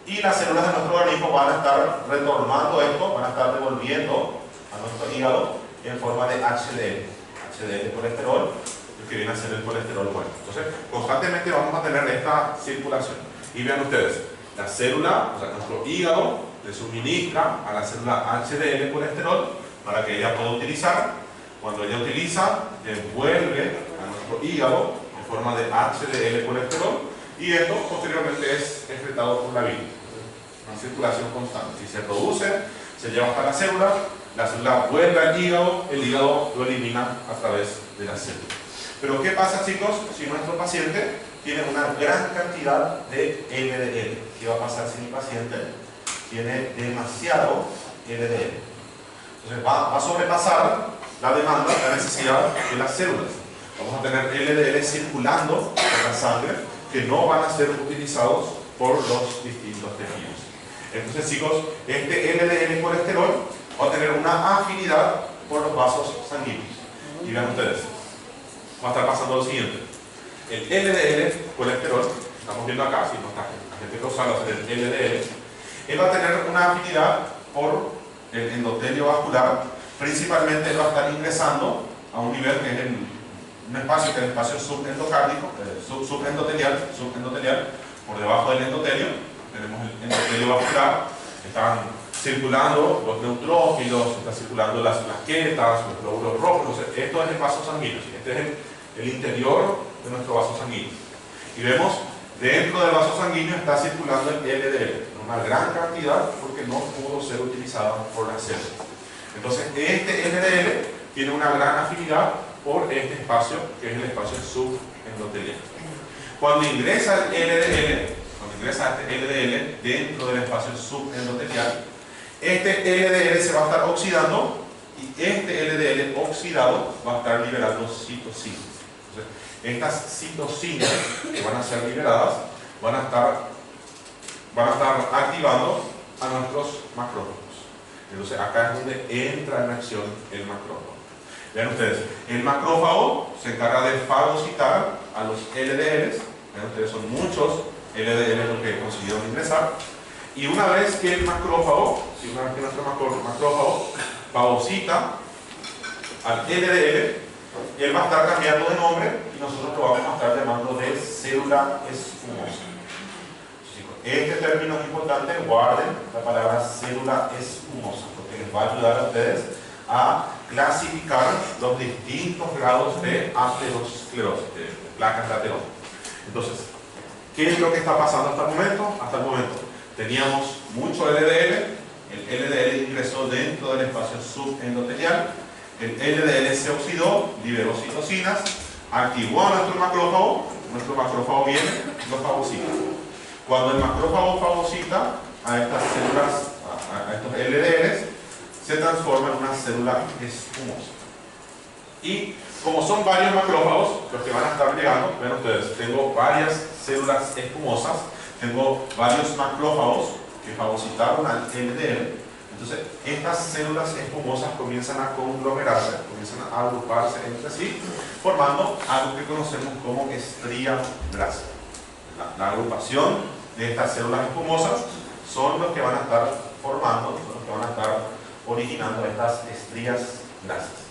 y las células de nuestro organismo van a estar retornando esto, van a estar devolviendo a nuestro hígado en forma de HDL colesterol, lo que viene a ser el colesterol bueno. Entonces, constantemente vamos a tener esta circulación. Y vean ustedes, la célula, o sea, nuestro hígado, le suministra a la célula HDL colesterol para que ella pueda utilizar. Cuando ella utiliza, devuelve a nuestro hígado en forma de HDL colesterol y esto posteriormente es excretado por la vida. Una circulación constante. Si se produce, se lleva hasta la célula vuelve al hígado, el hígado lo elimina a través de la célula. Pero ¿qué pasa, chicos, si nuestro paciente tiene una gran cantidad de LDL? ¿Qué va a pasar si mi paciente tiene demasiado LDL? Entonces va a sobrepasar la demanda, la necesidad de las células. Vamos a tener LDL circulando en la sangre que no van a ser utilizados por los distintos tejidos. Entonces, chicos, este LDL colesterol va a tener una afinidad por los vasos sanguíneos. Y vean ustedes, va a estar pasando lo siguiente. El LDL colesterol, estamos viendo acá, si no está la gente que usa el LDL, él va a tener una afinidad por el endotelio vascular. Principalmente él va a estar ingresando a un nivel que es un espacio que es el espacio subendocárdico, subendotelial, por debajo del endotelio. Tenemos el endotelio vascular, están circulando los neutrófilos, están circulando las plaquetas, los glóbulos rojos. Entonces, esto es el vaso sanguíneo, este es el interior de nuestro vaso sanguíneo. Y vemos, dentro del vaso sanguíneo está circulando el LDL, una gran cantidad porque no pudo ser utilizada por las células. Entonces, este LDL tiene una gran afinidad por este espacio, que es el espacio subendotelial. Cuando ingresa este LDL dentro del espacio subendotelial, este LDL se va a estar oxidando y este LDL oxidado va a estar liberando citocinas. Entonces, estas citocinas que van a ser liberadas van a estar activando a nuestros macrófagos. Entonces acá es donde entra en acción el macrófago. Vean ustedes, el macrófago se encarga de fagocitar a los LDLs. Vean ustedes, son muchos LDLs los que consiguieron ingresar. Y una vez que el macrófago, nuestro macrófago fagocita al LDL, él va a estar cambiando de nombre y nosotros lo vamos a estar llamando de célula espumosa. Este término es importante, guarden la palabra célula espumosa, porque les va a ayudar a ustedes a clasificar los distintos grados de aterosclerosis, de placas de ateroma. Entonces, ¿qué es lo que está pasando hasta el momento? Hasta el momento teníamos mucho LDL, el LDL ingresó dentro del espacio subendotelial, el LDL se oxidó, liberó citocinas, activó a nuestro macrófago viene, lo fagocita. Cuando el macrófago fagocita a estas células, a estos LDLs, se transforma en una célula espumosa. Y como son varios macrófagos los que van a estar llegando, ven ustedes, tengo varias células espumosas, tengo varios macrófagos que fagocitaron al LDL. Entonces, estas células espumosas comienzan a conglomerarse, comienzan a agruparse entre sí, formando algo que conocemos como estría grasa. La agrupación de estas células espumosas son los que van a estar formando, son los que van a estar originando estas estrías grasas.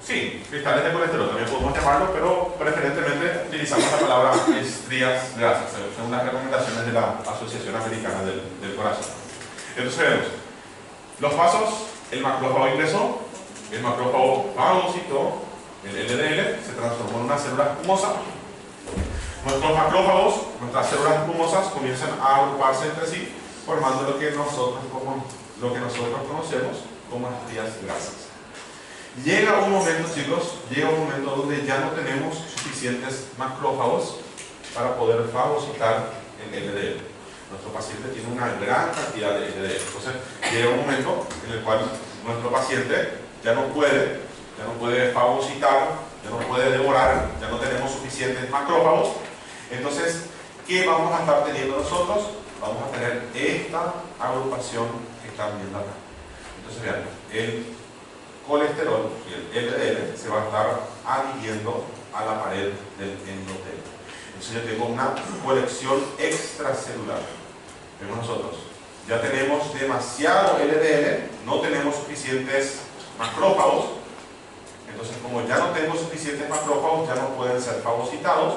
Sí, cristales de colesterol también podemos llamarlo, pero preferentemente utilizamos la palabra estrías grasas, según las recomendaciones de la Asociación Americana del Corazón. Entonces vemos, los pasos, el macrófago ingresó, el macrófago fagocitó, el LDL se transformó en una célula espumosa. Nuestros macrófagos, nuestras células espumosas comienzan a agruparse entre sí, formando lo que nosotros conocemos como estrías grasas. Llega un momento, chicos, donde ya no tenemos suficientes macrófagos para poder fagocitar el LDL. Nuestro paciente tiene una gran cantidad de LDL. Entonces, llega un momento en el cual nuestro paciente ya no puede fagocitar, ya no puede devorar, ya no tenemos suficientes macrófagos. Entonces, ¿qué vamos a estar teniendo nosotros? Vamos a tener esta agrupación que están viendo acá. Entonces, vean, el colesterol y el LDL se va a estar adhiriendo a la pared del endotelio. Entonces yo tengo una colección extracelular. Vemos nosotros, ya tenemos demasiado LDL, no tenemos suficientes macrófagos, Entonces, como ya no tengo suficientes macrófagos, ya no pueden ser fagocitados.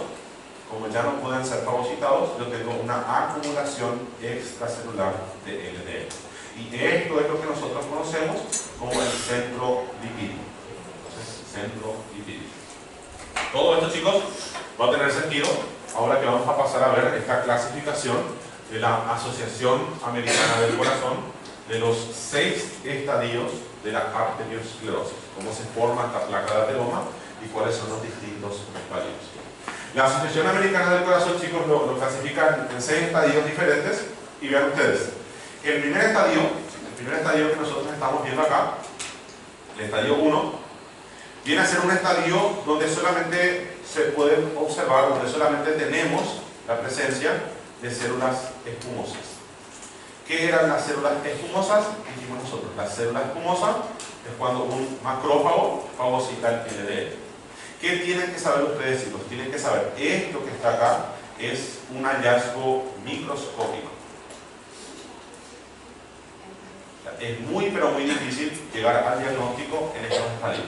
Como ya no pueden ser fagocitados, yo tengo una acumulación extracelular de LDL. Y esto es lo que nosotros conocemos como el centro lipídico. Entonces, centro lipídico. Todo esto, chicos, va a tener sentido ahora que vamos a pasar a ver esta clasificación de la Asociación Americana del Corazón de los 6 estadios de la arteriosclerosis. Cómo se forma esta placa de ateroma y cuáles son los distintos estadios. La Asociación Americana del Corazón, chicos, lo clasifica en 6 estadios diferentes. Y vean ustedes, el primer estadio que nosotros estamos viendo acá, el estadio 1, viene a ser un estadio donde solamente se puede observar, donde solamente tenemos la presencia de células espumosas. ¿Qué eran las células espumosas? Dijimos nosotros, las células espumosas es cuando un macrófago fagocita el LDL. ¿Qué tienen que saber ustedes, chicos? Tienen que saber, esto que está acá es un hallazgo microscópico. Es muy, pero muy difícil llegar al diagnóstico en estos estadios.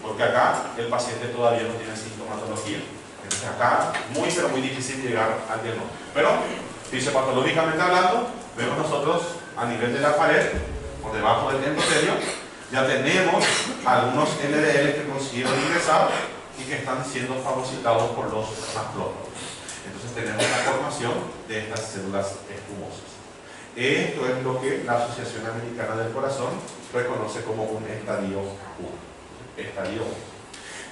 Porque acá el paciente todavía no tiene sintomatología. Entonces acá, muy, pero muy difícil llegar al diagnóstico. Pero, fisiopatológicamente hablando, vemos nosotros a nivel de la pared, por debajo del endotelio, ya tenemos algunos LDL que consiguieron ingresar y que están siendo fagocitados por los macrófagos. Entonces tenemos la formación de estas células espumosas. Esto es lo que la Asociación Americana del Corazón reconoce como un estadio 1. Estadio 1.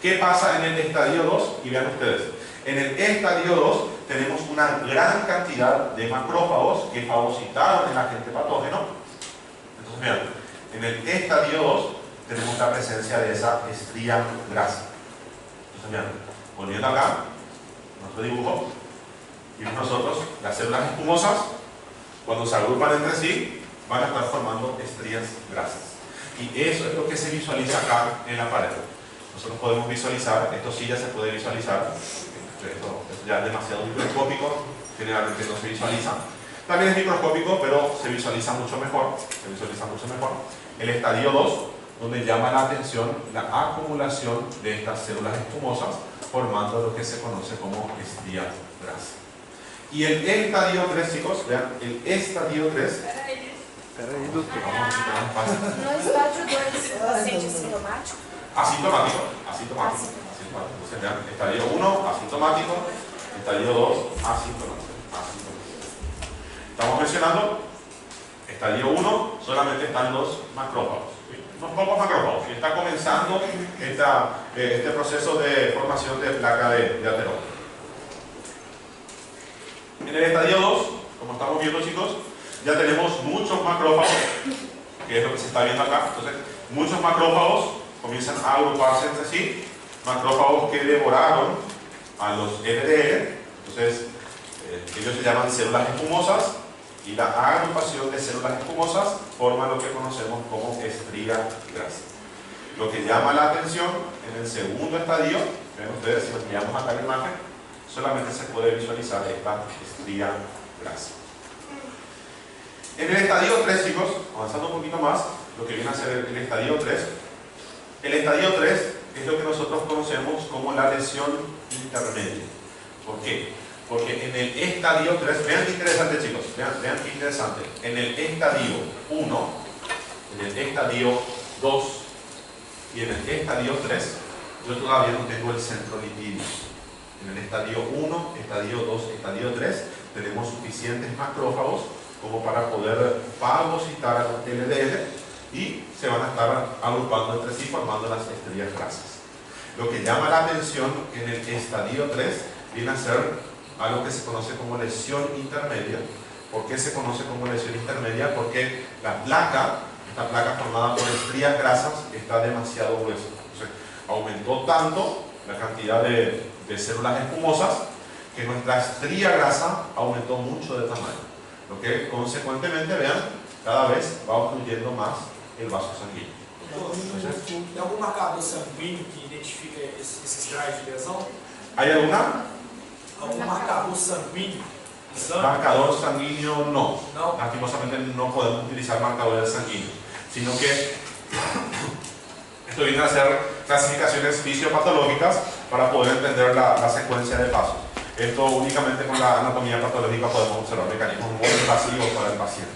¿Qué pasa en el estadio 2? Y vean ustedes, en el estadio 2 tenemos una gran cantidad de macrófagos que fagocitaron el agente patógeno. Entonces vean, en el estadio 2 tenemos la presencia de esa estría grasa. Entonces vean, volviendo acá, nuestro dibujo, vimos nosotros las células espumosas, cuando se agrupan entre sí, van a estar formando estrías grasas. Y eso es lo que se visualiza acá en la pared. Nosotros podemos visualizar, esto sí ya se puede visualizar, esto ya es demasiado microscópico, generalmente no se visualiza. También es microscópico, pero se visualiza mucho mejor. El estadio 2, donde llama la atención la acumulación de estas células espumosas, formando lo que se conoce como estrías grasas. Y el estadio 3, chicos, vean, el estadio 3. No estágio 2, paciente sintomático? Asintomático. Entonces, vean, estadio 1, asintomático. Estadio 2, asintomático. Estamos mencionando, estadio 1, solamente están los macrófagos. Unos pocos macrófagos. Y está comenzando este proceso de formación de placa de ateroma. En el estadio 2, como estamos viendo, chicos, ya tenemos muchos macrófagos, que es lo que se está viendo acá. Entonces, muchos macrófagos comienzan a agruparse entre sí, macrófagos que devoraron a los LDL. Entonces, ellos se llaman células espumosas, y la agrupación de células espumosas forma lo que conocemos como estría grasa. Lo que llama la atención en el segundo estadio, ven ustedes, si nos miramos acá en la imagen, solamente se puede visualizar esta estría grasa. En el estadio 3, chicos, avanzando un poquito más, lo que viene a ser el estadio 3. El estadio 3 es lo que nosotros conocemos como la lesión intermedia. ¿Por qué? Porque en el estadio 3, vean qué interesante, chicos, vean qué interesante. En el estadio 1, en el estadio 2 y en el estadio 3, yo todavía no tengo el centro lipídico. En el estadio 1, estadio 2, estadio 3, tenemos suficientes macrófagos como para poder fagocitar a los LDL y se van a estar agrupando entre sí formando las estrías grasas. Lo que llama la atención en el estadio 3 viene a ser algo que se conoce como lesión intermedia. ¿Por qué se conoce como lesión intermedia? Porque la placa, esta placa formada por estrías grasas, está demasiado gruesa. Entonces, aumentó tanto la cantidad de células espumosas que nuestra estría grasa aumentó mucho de tamaño. Lo que consecuentemente, vean, cada vez va obstruyendo más el vaso sanguíneo. Tem algum marcador sanguíneo que identifica esses graus de lesão? ¿Hay alguna? Algum marcador sanguíneo? Exame? Marcador sanguíneo no. No. Lastimosamente no podemos utilizar marcadores sanguíneos, sino que Esto viene a ser clasificaciones fisiopatológicas para poder entender la secuencia de pasos. Esto únicamente con la anatomía patológica podemos observar mecanismos muy invasivos para el paciente.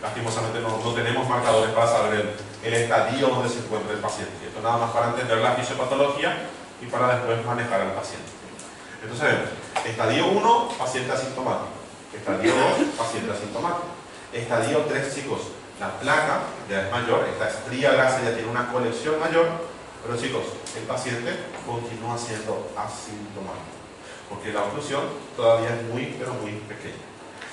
Lastimosamente no tenemos marcadores para saber el estadio donde se encuentra el paciente. Esto nada más para entender la fisiopatología y para después manejar al paciente. Entonces vemos, estadio 1, paciente asintomático. Estadio 2, paciente asintomático. Estadio 3, chicos, la placa ya es mayor, esta estría grasa ya tiene una colección mayor, pero chicos, el paciente continúa siendo asintomático, porque la oclusión todavía es muy, pero muy pequeña.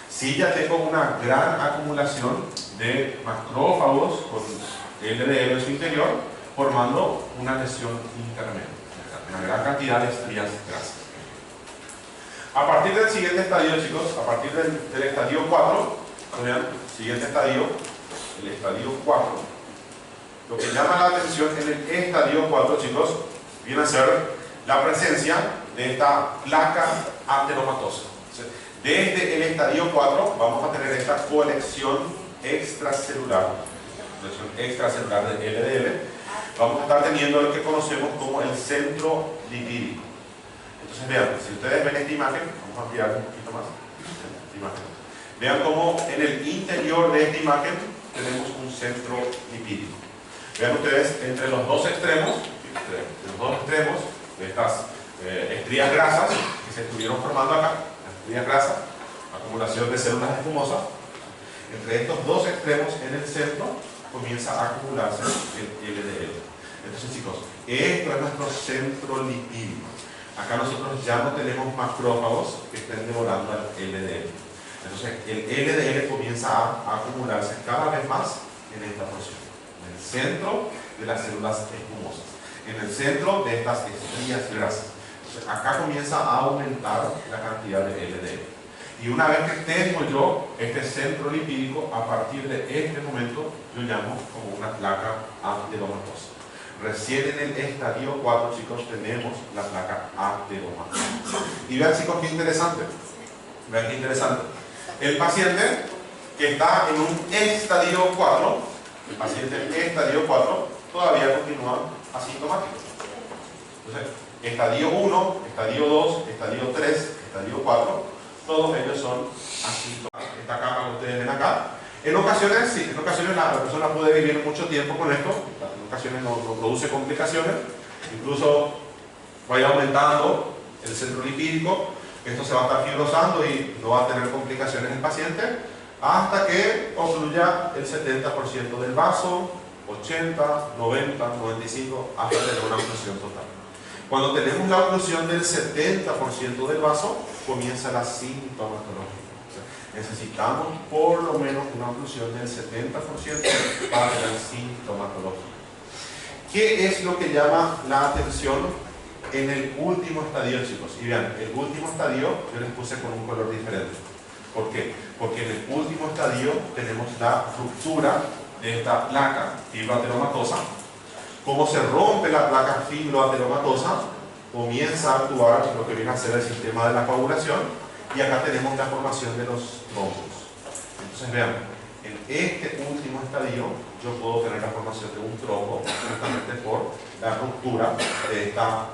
Si ya tengo una gran acumulación de macrófagos con LDL en su interior, formando una lesión intermedia, una gran cantidad de estrías grasas. A partir del siguiente estadio, chicos, a partir del estadio 4, vean, siguiente estadio, el estadio 4, lo que llama la atención en el estadio 4, chicos, viene a ser la presencia de esta placa ateromatosa. Desde el estadio 4 vamos a tener esta colección extracelular de LDL. Vamos a estar teniendo lo que conocemos como el centro lipídico. Entonces vean, si ustedes ven esta imagen, vamos a ampliar un poquito más esta imagen. Vean cómo en el interior de esta imagen tenemos un centro lipídico. Vean ustedes entre los dos extremos de estas estrías grasas que se estuvieron formando acá, las estrías grasas, acumulación de células espumosas. Entre estos dos extremos en el centro comienza a acumularse el LDL. Entonces chicos, esto es nuestro centro lipídico. Acá nosotros ya no tenemos macrófagos que estén devorando el LDL. Entonces el LDL comienza a acumularse cada vez más en esta porción, en el centro de las células espumosas, en el centro de estas estrías grasas. Entonces acá comienza a aumentar la cantidad de LDL. Y una vez que tengo yo este centro lipídico, a partir de este momento yo llamo como una placa ateromatosa. Recién en el estadio 4, chicos, tenemos la placa ateromatosa. Y vean, chicos, qué interesante. Vean qué interesante. El paciente que está en un estadio 4, el paciente en estadio 4 todavía continúa asintomático. Entonces, estadio 1, estadio 2, estadio 3, estadio 4, todos ellos son asintomáticos. Esta capa que ustedes ven acá. En ocasiones, sí, en ocasiones la persona puede vivir mucho tiempo con esto, en ocasiones no produce complicaciones, incluso vaya aumentando el centro lipídico, esto se va a estar fibrosando y no va a tener complicaciones el paciente, hasta que ocluya el 70% del vaso, 80, 90, 95, hasta tener una oclusión total. Cuando tenemos la oclusión del 70% del vaso, comienza la sintomatología. Necesitamos por lo menos una oclusión del 70% para tener sintomatología. ¿Qué es lo que llama la atención en el último estadio, chicos? Y vean, el último estadio yo les puse con un color diferente. ¿Por qué? Porque en el último estadio tenemos la ruptura de esta placa fibroateromatosa. Como se rompe la placa fibroateromatosa, comienza a actuar lo que viene a ser el sistema de la coagulación. Y acá tenemos la formación de los trombos. Entonces vean, en este último estadio yo puedo tener la formación de un trombo justamente por la ruptura de esta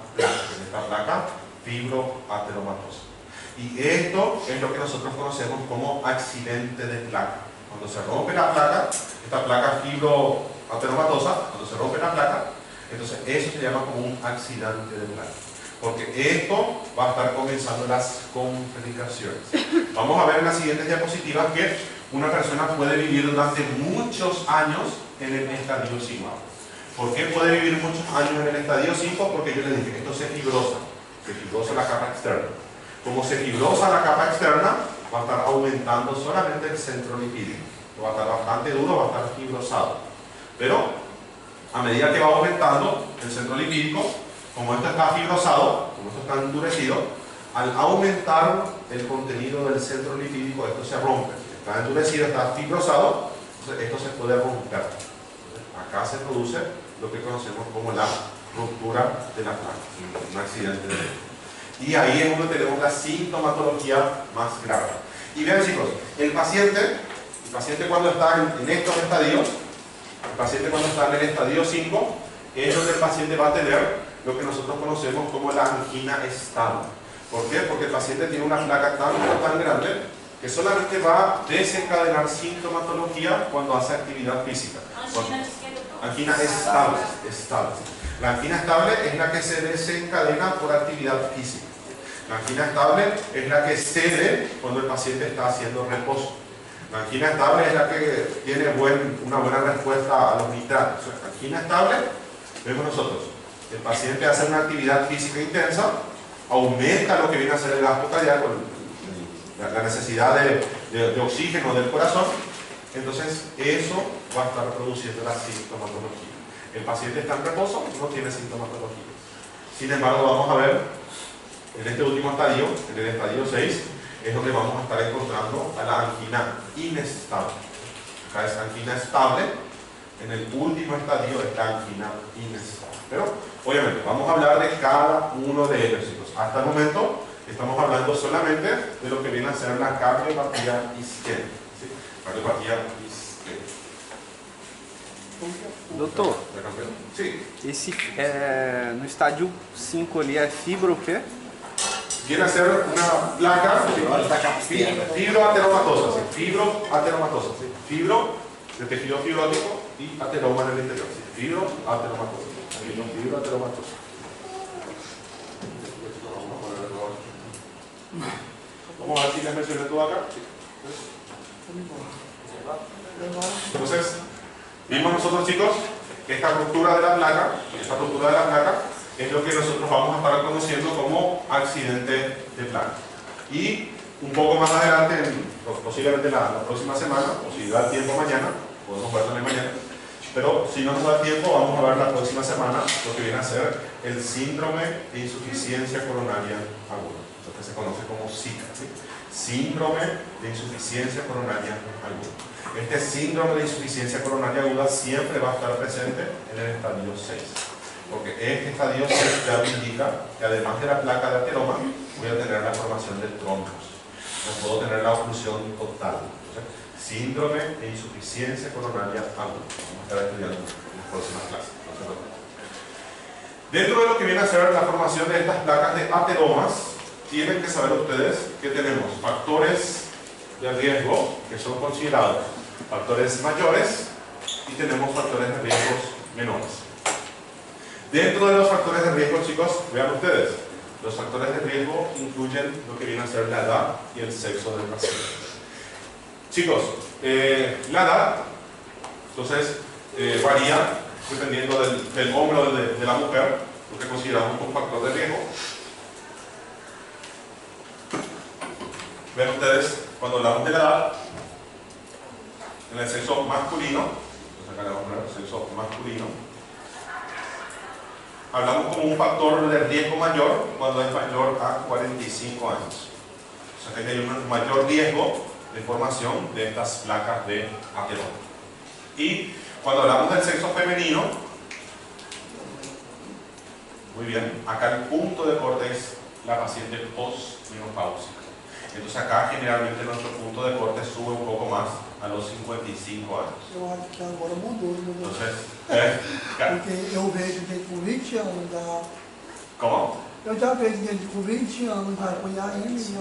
placa fibroateromatosa. Y esto es lo que nosotros conocemos como accidente de placa. Cuando se rompe la placa, esta placa fibroateromatosa, cuando se rompe la placa, entonces eso se llama como un accidente de placa. Porque esto va a estar comenzando las complicaciones. Vamos a ver en las siguientes diapositivas que una persona puede vivir durante muchos años en el estadio 5. ¿Por qué puede vivir muchos años en el estadio 5? Porque yo les dije, esto se fibrosa la capa externa. Como se fibrosa la capa externa, va a estar aumentando solamente el centro lipídico. Va a estar bastante duro, va a estar fibrosado. Pero a medida que va aumentando el centro lipídico, como esto está fibrosado, como esto está endurecido, al aumentar el contenido del centro lipídico, esto se rompe. Está endurecido, está fibrosado, entonces esto se puede romper. Entonces, acá se produce lo que conocemos como la ruptura de la placa, un accidente de placa. Y ahí es donde tenemos la sintomatología más grave. Y vean, chicos, el paciente cuando está en estos estadios, el paciente cuando está en el estadio 5, es donde el paciente va a tener lo que nosotros conocemos como la angina estable. ¿Por qué? Porque el paciente tiene una placa tan grande que solamente va a desencadenar sintomatología cuando hace actividad física. Angina estable. La angina estable es la que se desencadena por actividad física. La angina estable es la que cede cuando el paciente está haciendo reposo. La angina estable es la que tiene una buena respuesta a los nitratos. La angina estable, vemos nosotros, el paciente hace una actividad física intensa, aumenta lo que viene a ser el gasto cardíaco, la necesidad de oxígeno del corazón, entonces eso va a estar produciendo la sintomatología. El paciente está en reposo, no tiene sintomatología. Sin embargo, vamos a ver en este último estadio, en el estadio 6, es donde vamos a estar encontrando a la angina inestable. Acá es angina estable, en el último estadio es la angina inestable. Pero, obviamente, vamos a hablar de cada uno de ellos, chicos. Hasta el momento estamos hablando solamente de lo que viene a ser la cardiopatía isquémica. ¿Sí? Cardiopatía isquémica. Doutor, Sí. esse no estádio 5 ali é fibra o quê? Viene a ser una placa fibroateromatosa, ¿sí? Fibroateromatosa, ¿sí? Fibro de tejido fibrótico y ateroma en el interior, ¿sí? Fibroateromatosa. Fibroateromatosa. Vamos a ver si les mencioné todo acá. Sí. Entonces, vimos nosotros, chicos, que esta ruptura de la placa, es lo que nosotros vamos a estar conociendo como accidente de placa. Y un poco más adelante, posiblemente la próxima semana, o si da tiempo mañana, podemos ver también mañana, pero si no nos da tiempo, vamos a ver la próxima semana lo que viene a ser el síndrome de insuficiencia coronaria aguda, lo que se conoce como SICA, ¿sí? Síndrome de insuficiencia coronaria aguda. Este síndrome de insuficiencia coronaria aguda siempre va a estar presente en el estadio 6. Porque este estadio 6 ya me indica que además de la placa de ateroma, voy a tener la formación de trombos. No puedo tener la oclusión total. Entonces, síndrome de insuficiencia coronaria aguda. Vamos a estar estudiando en las próximas clases. Dentro de lo que viene a ser la formación de estas placas de ateromas, tienen que saber ustedes que tenemos factores de riesgo que son considerados factores mayores y tenemos factores de riesgos menores. Dentro de los factores de riesgo, chicos, vean ustedes, los factores de riesgo incluyen lo que viene a ser la edad y el sexo del paciente. Chicos, la edad, entonces, varía dependiendo del hombre o de la mujer, lo que consideramos como factor de riesgo. Ven ustedes, cuando hablamos de la edad, en el sexo masculino, acá le vamos a poner el sexo masculino, hablamos como un factor de riesgo mayor cuando es mayor a 45 años. O sea que hay un mayor riesgo de formación de estas placas de ateroma. Y cuando hablamos del sexo femenino, muy bien, acá el punto de corte es la paciente postmenopáusica. Entonces acá generalmente nuestro punto de corte sube un poco más a los 55 anos. Eu acho que agora mudou. Entonces, Porque eu vejo gente com 20 anos já. ¿cómo? Eu já vejo gente com 20 anos já com AM, já.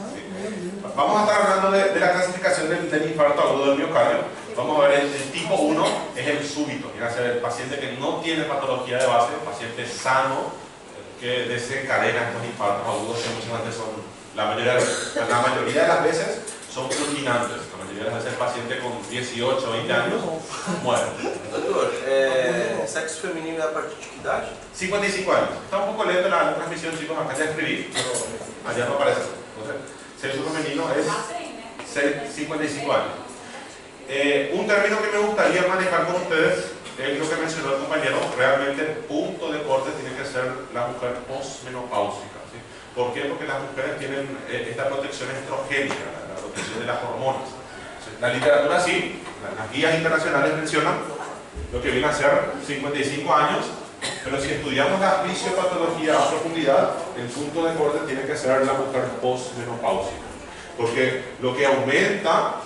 Vamos a estar hablando de la clasificación del infarto agudo del miocardio. Vamos a ver el tipo 1 es el súbito, viene a ser el paciente que no tiene patología de base, el paciente sano que desencadena estos infartos agudos que muchas veces son, la mayoría de las veces son fulminantes. La mayoría de las veces el paciente con 18 o 20 años muere. Doutor, sexo feminino a partir de que idade? 55 años. Está un poco lento la transmisión, chicos, acá ya escribí, pero allá no aparece. Entonces, sexo femenino es 55 años. Un término que me gustaría manejar con ustedes es lo que mencionó el compañero. Realmente el punto de corte tiene que ser la mujer postmenopáusica. ¿Sí? ¿Por qué? Porque las mujeres tienen esta protección estrogénica, la protección de las hormonas. La literatura sí, las guías internacionales mencionan lo que viene a ser 55 años, pero si estudiamos la fisiopatología a profundidad, el punto de corte tiene que ser la mujer postmenopáusica. Porque lo que aumenta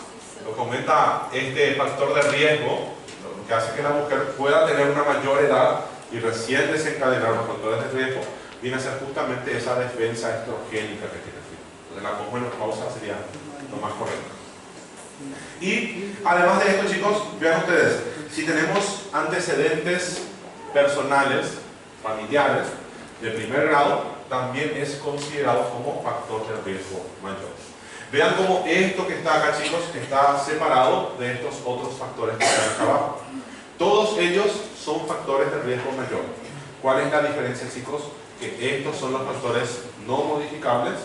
este factor de riesgo, lo que hace que la mujer pueda tener una mayor edad y recién desencadenar los factores de riesgo, viene a ser justamente esa defensa estrogénica que tiene el fibro. Entonces la posmenopausia sería lo más correcto. Y además de esto, chicos, vean ustedes, si tenemos antecedentes personales, familiares, de primer grado, también es considerado como factor de riesgo mayor. Vean cómo esto que está acá, chicos, está separado de estos otros factores que están acá abajo. Todos ellos son factores de riesgo mayor. ¿Cuál es la diferencia, chicos? Que estos son los factores no modificables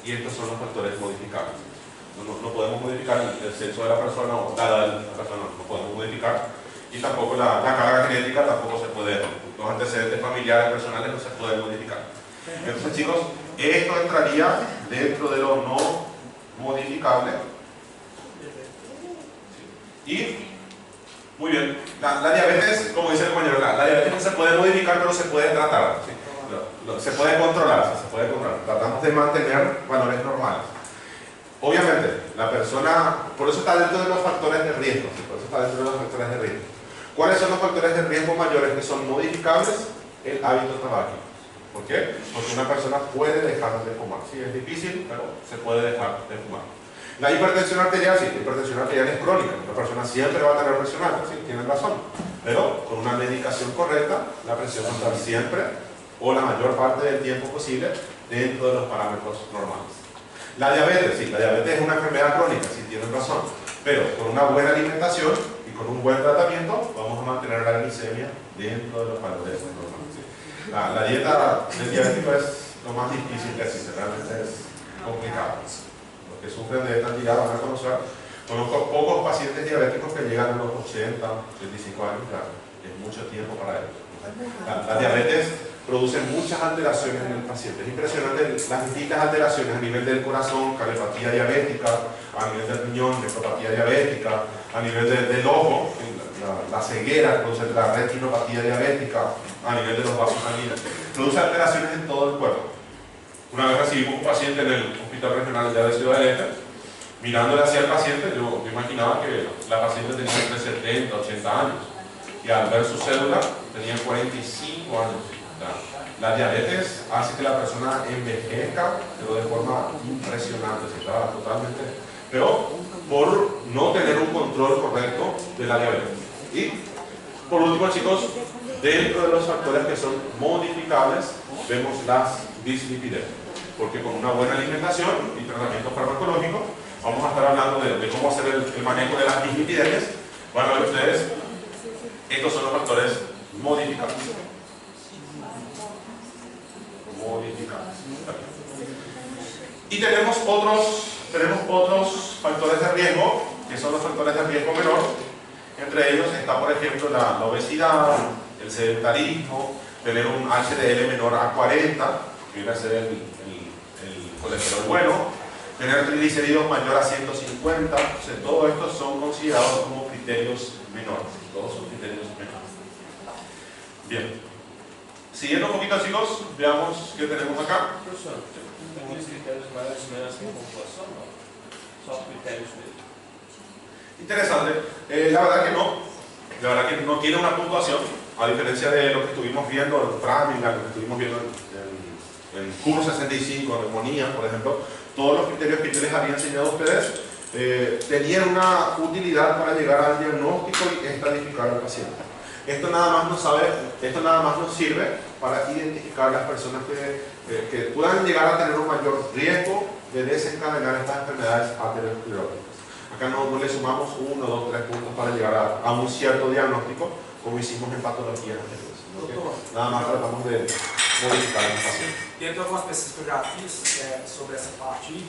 y estos son los factores modificables. No podemos modificar el sexo de la persona o la edad de la persona, no podemos modificar. Y tampoco la carga genética tampoco se puede, los antecedentes familiares personales no se pueden modificar. Entonces, chicos, esto entraría dentro de lo no modificable. Y, muy bien, la diabetes, como dice el compañero, la diabetes no se puede modificar, pero se puede tratar. ¿Sí? Se puede controlar, se puede controlar. Tratamos de mantener valores normales. Obviamente, la persona, por eso está dentro de los factores de riesgo. ¿Sí? Por eso está dentro de los factores de riesgo. ¿Cuáles son los factores de riesgo mayores que son modificables? El hábito tabáquico. ¿Por qué? Porque una persona puede dejar de fumar. Sí, es difícil, pero se puede dejar de fumar. La hipertensión arterial, sí, la hipertensión arterial es crónica. La persona siempre va a tener presión alta, sí, tienen razón. Pero con una medicación correcta, la presión va a estar siempre, o la mayor parte del tiempo posible, dentro de los parámetros normales. La diabetes, sí, la diabetes es una enfermedad crónica, sí, tienen razón. Pero con una buena alimentación y con un buen tratamiento, vamos a mantener la glicemia dentro de los valores normales. Sí. La dieta del diabético es lo más difícil que existe, realmente es complicado. Los que sufren de esta actividad van a conocer. Conozco pocos pacientes diabéticos que llegan a los 80, 85 años, claro, es mucho tiempo para ellos. La diabetes produce muchas alteraciones en el paciente. Es impresionante las distintas alteraciones a nivel del corazón, cardiopatía diabética, a nivel del riñón, nefropatía diabética, a nivel del ojo, la ceguera, produce la retinopatía diabética, a nivel de los vasos sanguíneos. Produce alteraciones en todo el cuerpo. Una vez recibimos un paciente en el Hospital Regional de Ciudad del Este, mirándole hacia el paciente, yo imaginaba que la paciente tenía entre 70 y 80 años. Y al ver su cédula, tenía 45 años. La diabetes hace que la persona envejezca, pero de forma impresionante, se está totalmente. Pero por no tener un control correcto de la diabetes. Y por último, chicos, dentro de los factores que son modificables, vemos las dislipidemias. Porque con una buena alimentación y tratamiento farmacológico, vamos a estar hablando de cómo hacer el manejo de las dislipidemias. Van a ver ustedes, estos son los factores modificables. Y tenemos otros factores de riesgo, que son los factores de riesgo menor. Entre ellos está, por ejemplo, la obesidad, el sedentarismo, tener un HDL menor a 40, que viene a ser el colesterol bueno, tener triglicéridos mayor a 150, todo esto son considerados como criterios menores. Todos son criterios menores. Bien. Siguiendo un poquito, chicos, veamos qué tenemos acá. Professor, aqueles critérios maiores e menores que pontuação, não? Só critérios mesmo. Interesante. La verdad que no. La verdad que no tiene una puntuación, a diferencia de lo que estuvimos viendo en Framingham, lo que estuvimos viendo en CUR 65, en neumonía, por ejemplo. Todos los criterios que yo les había enseñado a ustedes tenían una utilidad para llegar al diagnóstico y estadificar al paciente. Esto nada más nos sirve para identificar las personas que puedan llegar a tener un mayor riesgo de desencadenar estas enfermedades ateroscleróticas. Acá no le sumamos 1, 2, 3 puntos para llegar a un cierto diagnóstico, como hicimos en patologías anteriores. Nada más tratamos de modificar el paciente. Dentro de algumas pesquisas que eu já fiz sobre essa parte aí,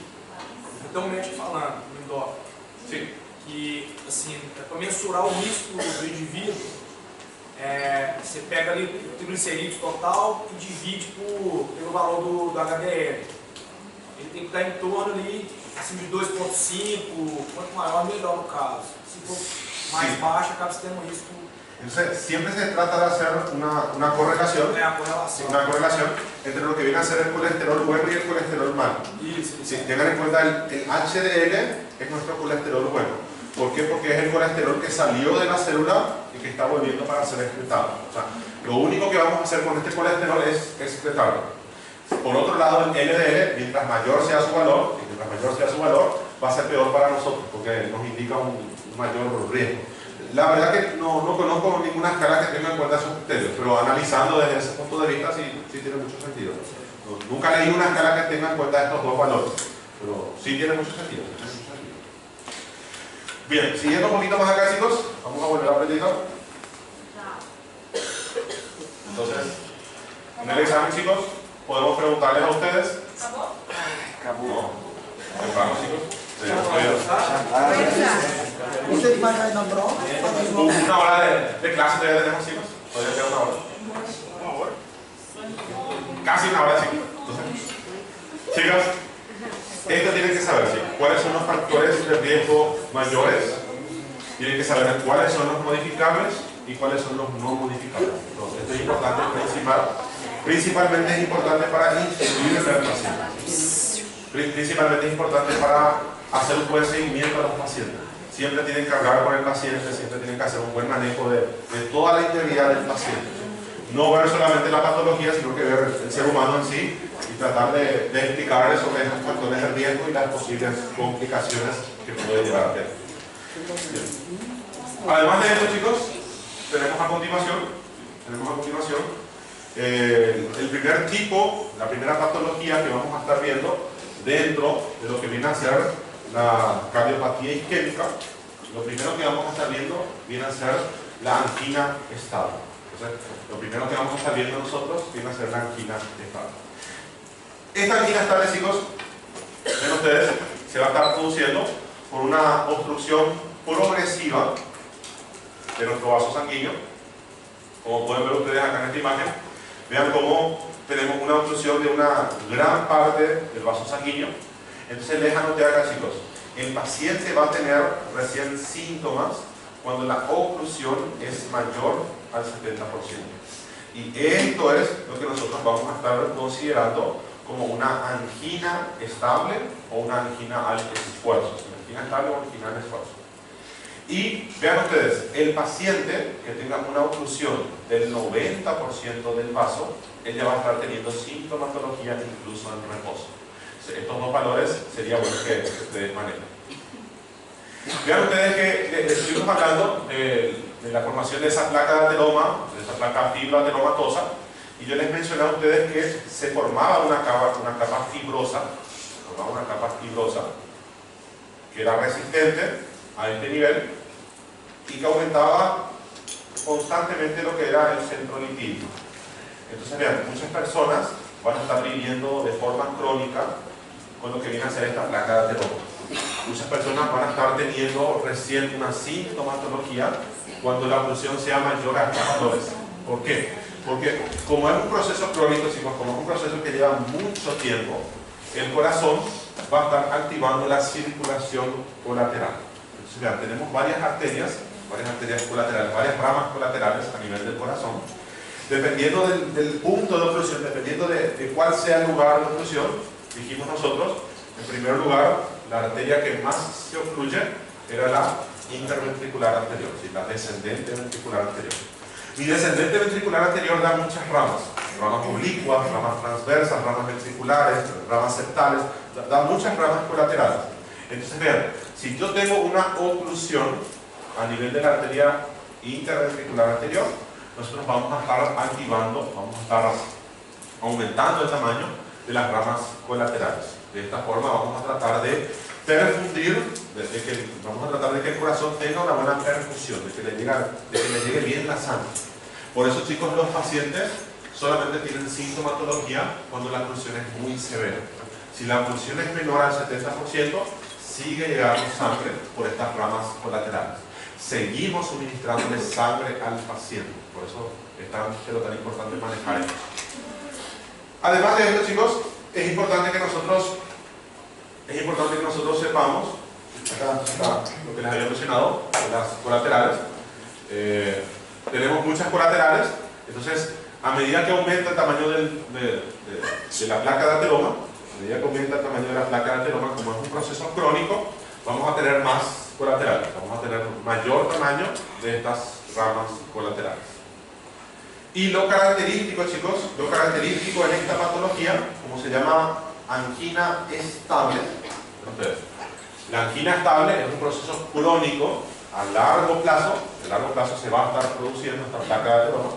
totalmente falando, no endócrino, Sim. que assim, para mensurar o risco do indivíduo, você pega ali o triglicerídeo total e divide pelo valor do HDL. Ele tem que estar em torno ali, assim, de 2,5, quanto maior, melhor no caso. Se for mais baixo, acaba tendo um risco. Entonces, siempre se trata de hacer una correlación, una correlación entre lo que viene a ser el colesterol bueno y el colesterol malo. Sí, tengan en cuenta el HDL es nuestro colesterol bueno. ¿Por qué? Porque es el colesterol que salió de la célula y que está volviendo para ser excretado. O sea, lo único que vamos a hacer con este colesterol es excretarlo. Por otro lado, el LDL, mientras mayor sea su valor, va a ser peor para nosotros, porque nos indica un mayor riesgo. La verdad que no conozco ninguna escala que tenga en cuenta esos criterios, pero analizando desde ese punto de vista sí tiene mucho sentido. Nunca leí una escala que tenga en cuenta estos dos valores, pero sí tiene mucho sentido. Bien, siguiendo un poquito más acá, chicos, vamos a volver a predicar. Entonces, en el examen, chicos, podemos preguntarles a ustedes. ¿Acabó? Temprano, chicos. Vocês vão aí na prova? Una hora de clase todavía tenemos, chicos. Todavía queda una hora. Casi una hora, chicos. Entonces, chicos, esto tienen que saber, ¿sí? ¿Cuáles son los factores de riesgo mayores? Tienen que saber cuáles son los modificables y cuáles son los no modificables. Entonces, esto es importante, principalmente es importante para instruir al paciente. Principalmente es importante para hacer un buen seguimiento a los pacientes. Siempre tienen que hablar con el paciente, siempre tienen que hacer un buen manejo de toda la integridad del paciente. No ver solamente la patología, sino que ver el ser humano en sí y tratar de explicarle sobre esos factores de riesgo y las posibles complicaciones que puede llevar a tener. Además de esto, chicos, tenemos a continuación el primer tipo, la primera patología que vamos a estar viendo dentro de lo que viene a ser la cardiopatía isquémica. Lo primero que vamos a estar viendo viene a ser la angina estable. Entonces, lo primero que vamos a estar viendo nosotros viene a ser la angina estable. Esta angina estable, chicos, ven ustedes, se va a estar produciendo por una obstrucción progresiva de nuestro vaso sanguíneo. Como pueden ver ustedes acá en esta imagen, vean cómo tenemos una obstrucción de una gran parte del vaso sanguíneo. Entonces les anoté acá, chicos, el paciente va a tener recién síntomas cuando la oclusión es mayor al 70%. Y esto es lo que nosotros vamos a estar considerando como una angina estable o una angina al esfuerzo. Angina estable o angina al esfuerzo. Y vean ustedes, el paciente que tenga una oclusión del 90% del vaso, él ya va a estar teniendo sintomatología incluso en reposo. Estos dos valores sería bueno que ustedes manejen. Vean ustedes que estuvimos hablando de la formación de esa placa de ateroma, de esa placa fibroateromatosa, y yo les mencioné a ustedes que se formaba una capa fibrosa, que era resistente a este nivel y que aumentaba constantemente lo que era el centro lipídico. Entonces vean, muchas personas van a estar viviendo de forma crónica con lo que viene a ser esta placa de ateroma. Muchas personas van a estar teniendo recién una sintomatología cuando la oclusión sea mayor a estos valores. ¿Por qué? Porque como es un proceso crónico, chicos, como es un proceso que lleva mucho tiempo, el corazón va a estar activando la circulación colateral. Entonces, vean, tenemos varias arterias colaterales, varias ramas colaterales a nivel del corazón. Dependiendo del punto de oclusión, dependiendo de cuál sea el lugar de oclusión, dijimos nosotros, en primer lugar, la arteria que más se ocluye era la interventricular anterior, ¿sí? La descendente ventricular anterior. Y descendente ventricular anterior da muchas ramas oblicuas, ramas transversas, ramas ventriculares, ramas septales, da muchas ramas colaterales. Entonces vean, si yo tengo una oclusión a nivel de la arteria interventricular anterior, nosotros vamos a estar activando, vamos a estar aumentando el tamaño de las ramas colaterales. De esta forma vamos a tratar de perfundir, vamos a tratar de que el corazón tenga una buena perfusión, de que le llegue bien la sangre. Por eso, chicos, los pacientes solamente tienen sintomatología cuando la oclusión es muy severa. Si la oclusión es menor al 70%, sigue llegando sangre por estas ramas colaterales. Seguimos suministrándole sangre al paciente. Por eso es tan importante manejar esto. Además de esto, chicos, es importante que nosotros sepamos, acá está lo que les había mencionado, las colaterales. Tenemos muchas colaterales, entonces a medida que aumenta el tamaño de la placa de ateroma, como es un proceso crónico, vamos a tener más colaterales. Vamos a tener mayor tamaño de estas ramas colaterales. Y lo característico, chicos, lo característico en esta patología, como se llama angina estable. Entonces, la angina estable es un proceso crónico a largo plazo. A largo plazo se va a estar produciendo esta placa de ateroma.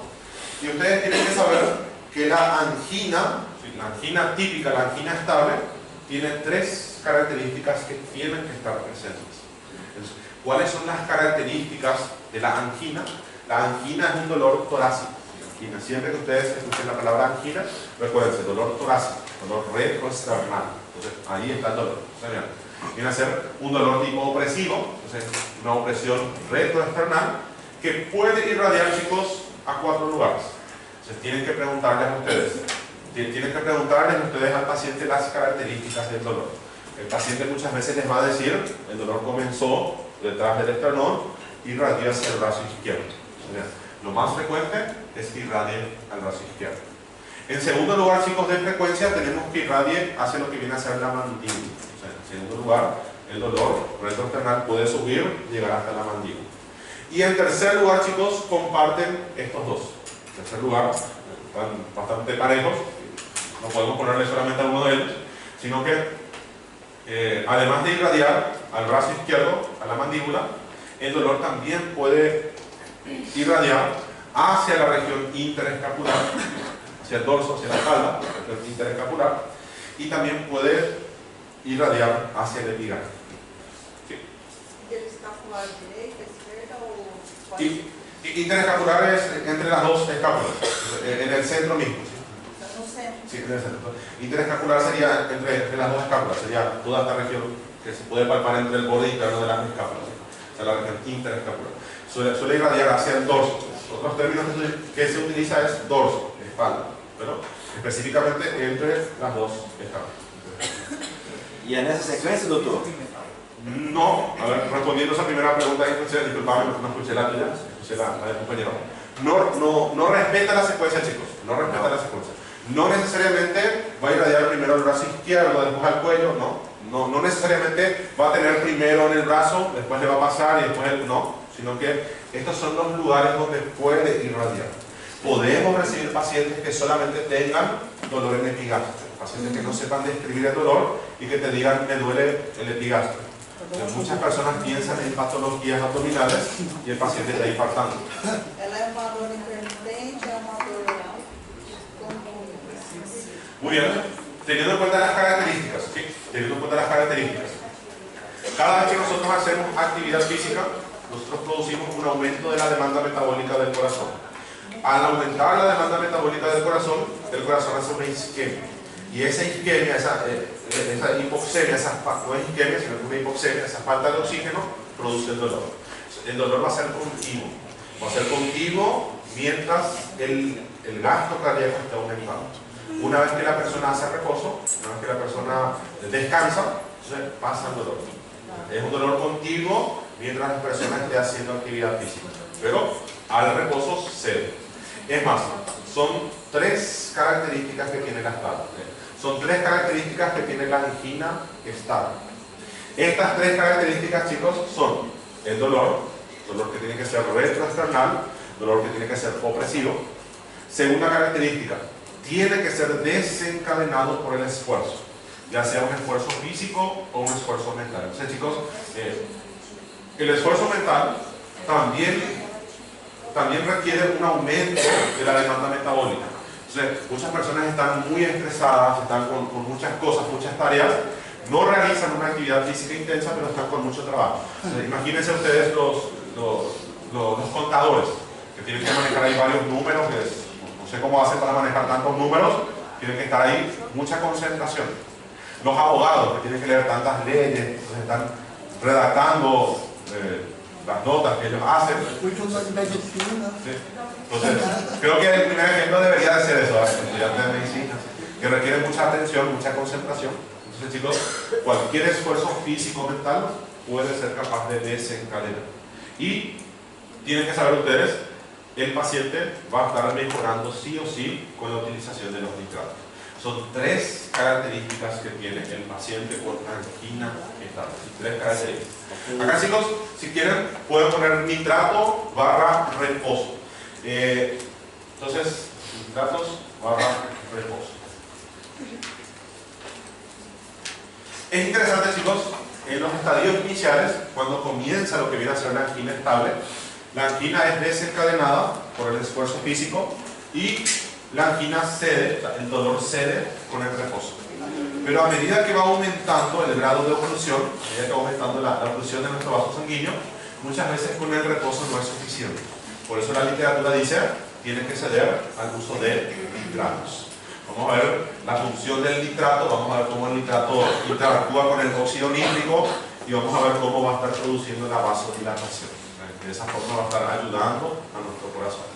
Y ustedes tienen que saber que la angina típica, la angina estable, tiene tres características que tienen que estar presentes. Entonces, ¿cuáles son las características de la angina? La angina es un dolor torácico. Angina. Siempre que ustedes escuchen la palabra angina, recuérdense, dolor torácico, dolor retroesternal. Entonces, ahí está el dolor. Viene a ser un dolor tipo opresivo, entonces una opresión retroesternal que puede irradiar, chicos, a 4 lugares. Entonces tienen que preguntarles a ustedes al paciente las características del dolor. El paciente muchas veces les va a decir, el dolor comenzó detrás del esternón y irradia hacia el brazo izquierdo. Lo más frecuente es que irradie al brazo izquierdo. En segundo lugar, chicos, de frecuencia tenemos que irradie hacia lo que viene a ser la mandíbula. En segundo lugar, el dolor retroesternal puede subir, llegar hasta la mandíbula. Y en tercer lugar, chicos, comparten estos dos. En tercer lugar, están bastante parejos, no podemos ponerle solamente a uno de ellos, sino que además de irradiar al brazo izquierdo, a la mandíbula, el dolor también puede irradiar hacia la región interescapular, hacia el dorso, hacia la espalda, la región interescapular, y también puede irradiar hacia el epigastrio. ¿Sí? ¿Y el escapular derecha, izquierda o...? Interescapular es entre las dos escápulas, en el centro mismo. ¿Sí? Sí, en el centro. Interescapular sería entre las dos escápulas, sería toda esta región que se puede palpar entre el borde interno de las escápulas. ¿Sí? O sea, la región interescapular. Suele irradiar hacia el dorso. Otros términos que se utiliza es dorso, espalda, pero específicamente entre las dos escápulas. ¿Y en esa secuencia, doctor? No, a ver, respondiendo a esa primera pregunta, disculpame, no escuché la tuya, escuché la del compañero. No respeta la secuencia, chicos, no respeta la secuencia. No necesariamente va a irradiar primero el brazo izquierdo, después al cuello, no necesariamente va a tener primero en el brazo, después le va a pasar y después no, sino que estos son los lugares donde puede irradiar. Podemos recibir pacientes que solamente tengan dolor en epigastrio, pacientes que no sepan describir el dolor y que te digan me duele el epigastrio. Muchas personas piensan en patologías abdominales y el paciente está infartando. Ela é uma dor intermitente, é uma dor comum. Muy bien, teniendo en cuenta las características, ¿sí? Teniendo en cuenta las características. Cada vez que nosotros hacemos actividad física, nosotros producimos un aumento de la demanda metabólica del corazón. Al aumentar la demanda metabólica del corazón, el corazón hace una isquemia. Y esa isquemia, esa hipoxemia, no es isquemia, sino una hipoxemia, esa falta de oxígeno, produce el dolor. El dolor va a ser continuo. Va a ser continuo mientras el gasto cardíaco está aumentando. Una vez que la persona hace reposo, una vez que la persona descansa, entonces pasa el dolor. Es un dolor continuo mientras la persona esté haciendo actividad física. Pero al reposo cede. Es más, son 3 características que tiene la estable. Son 3 características que tiene la angina estable. Estas 3 características, chicos, son el dolor que tiene que ser retroesternal, dolor que tiene que ser opresivo. Segunda característica, tiene que ser desencadenado por el esfuerzo, ya sea un esfuerzo físico o un esfuerzo mental. Entonces, chicos, el esfuerzo mental también requiere un aumento de la demanda metabólica. Entonces, muchas personas están muy estresadas, están con muchas cosas, muchas tareas, no realizan una actividad física intensa, pero están con mucho trabajo. Entonces, imagínense ustedes los contadores, que tienen que manejar ahí varios números, que no sé cómo hacen para manejar tantos números, tienen que estar ahí, mucha concentración. Los abogados, que tienen que leer tantas leyes, entonces están redactando las notas que ellos hacen. Sí. Entonces, creo que el primer ejemplo debería de ser eso, estudiantes de medicina, que requieren mucha atención, mucha concentración. Entonces, chicos, cualquier esfuerzo físico o mental puede ser capaz de desencadenar. Y tienen que saber ustedes, el paciente va a estar mejorando sí o sí con la utilización de los nitratos. Son 3 características que tiene el paciente con angina estable. 3 características. Acá, chicos, si quieren, pueden poner nitrato barra reposo. Entonces, nitratos barra reposo. Es interesante, chicos, en los estadios iniciales, cuando comienza lo que viene a ser la angina estable, la angina es desencadenada por el esfuerzo físico y la angina cede, o sea, el dolor cede con el reposo. Pero a medida que va aumentando el grado de oclusión, a medida que va aumentando la oclusión de nuestro vaso sanguíneo, muchas veces con el reposo no es suficiente. Por eso la literatura dice, tiene que ceder al uso de nitratos. Vamos a ver la función del nitrato, vamos a ver cómo el nitrato interactúa con el óxido nítrico y vamos a ver cómo va a estar produciendo la vasodilatación. De esa forma va a estar ayudando a nuestro corazón.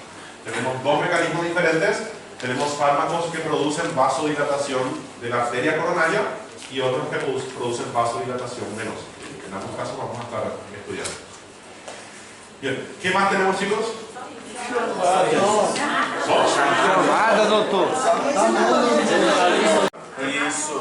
Tenemos 2 mecanismos diferentes. Tenemos fármacos que producen vasodilatación de la arteria coronaria y otros que producen vasodilatación venosa. En ambos casos vamos a estar estudiando. Bien, ¿qué más tenemos, chicos? Chamada, doutor. Isso.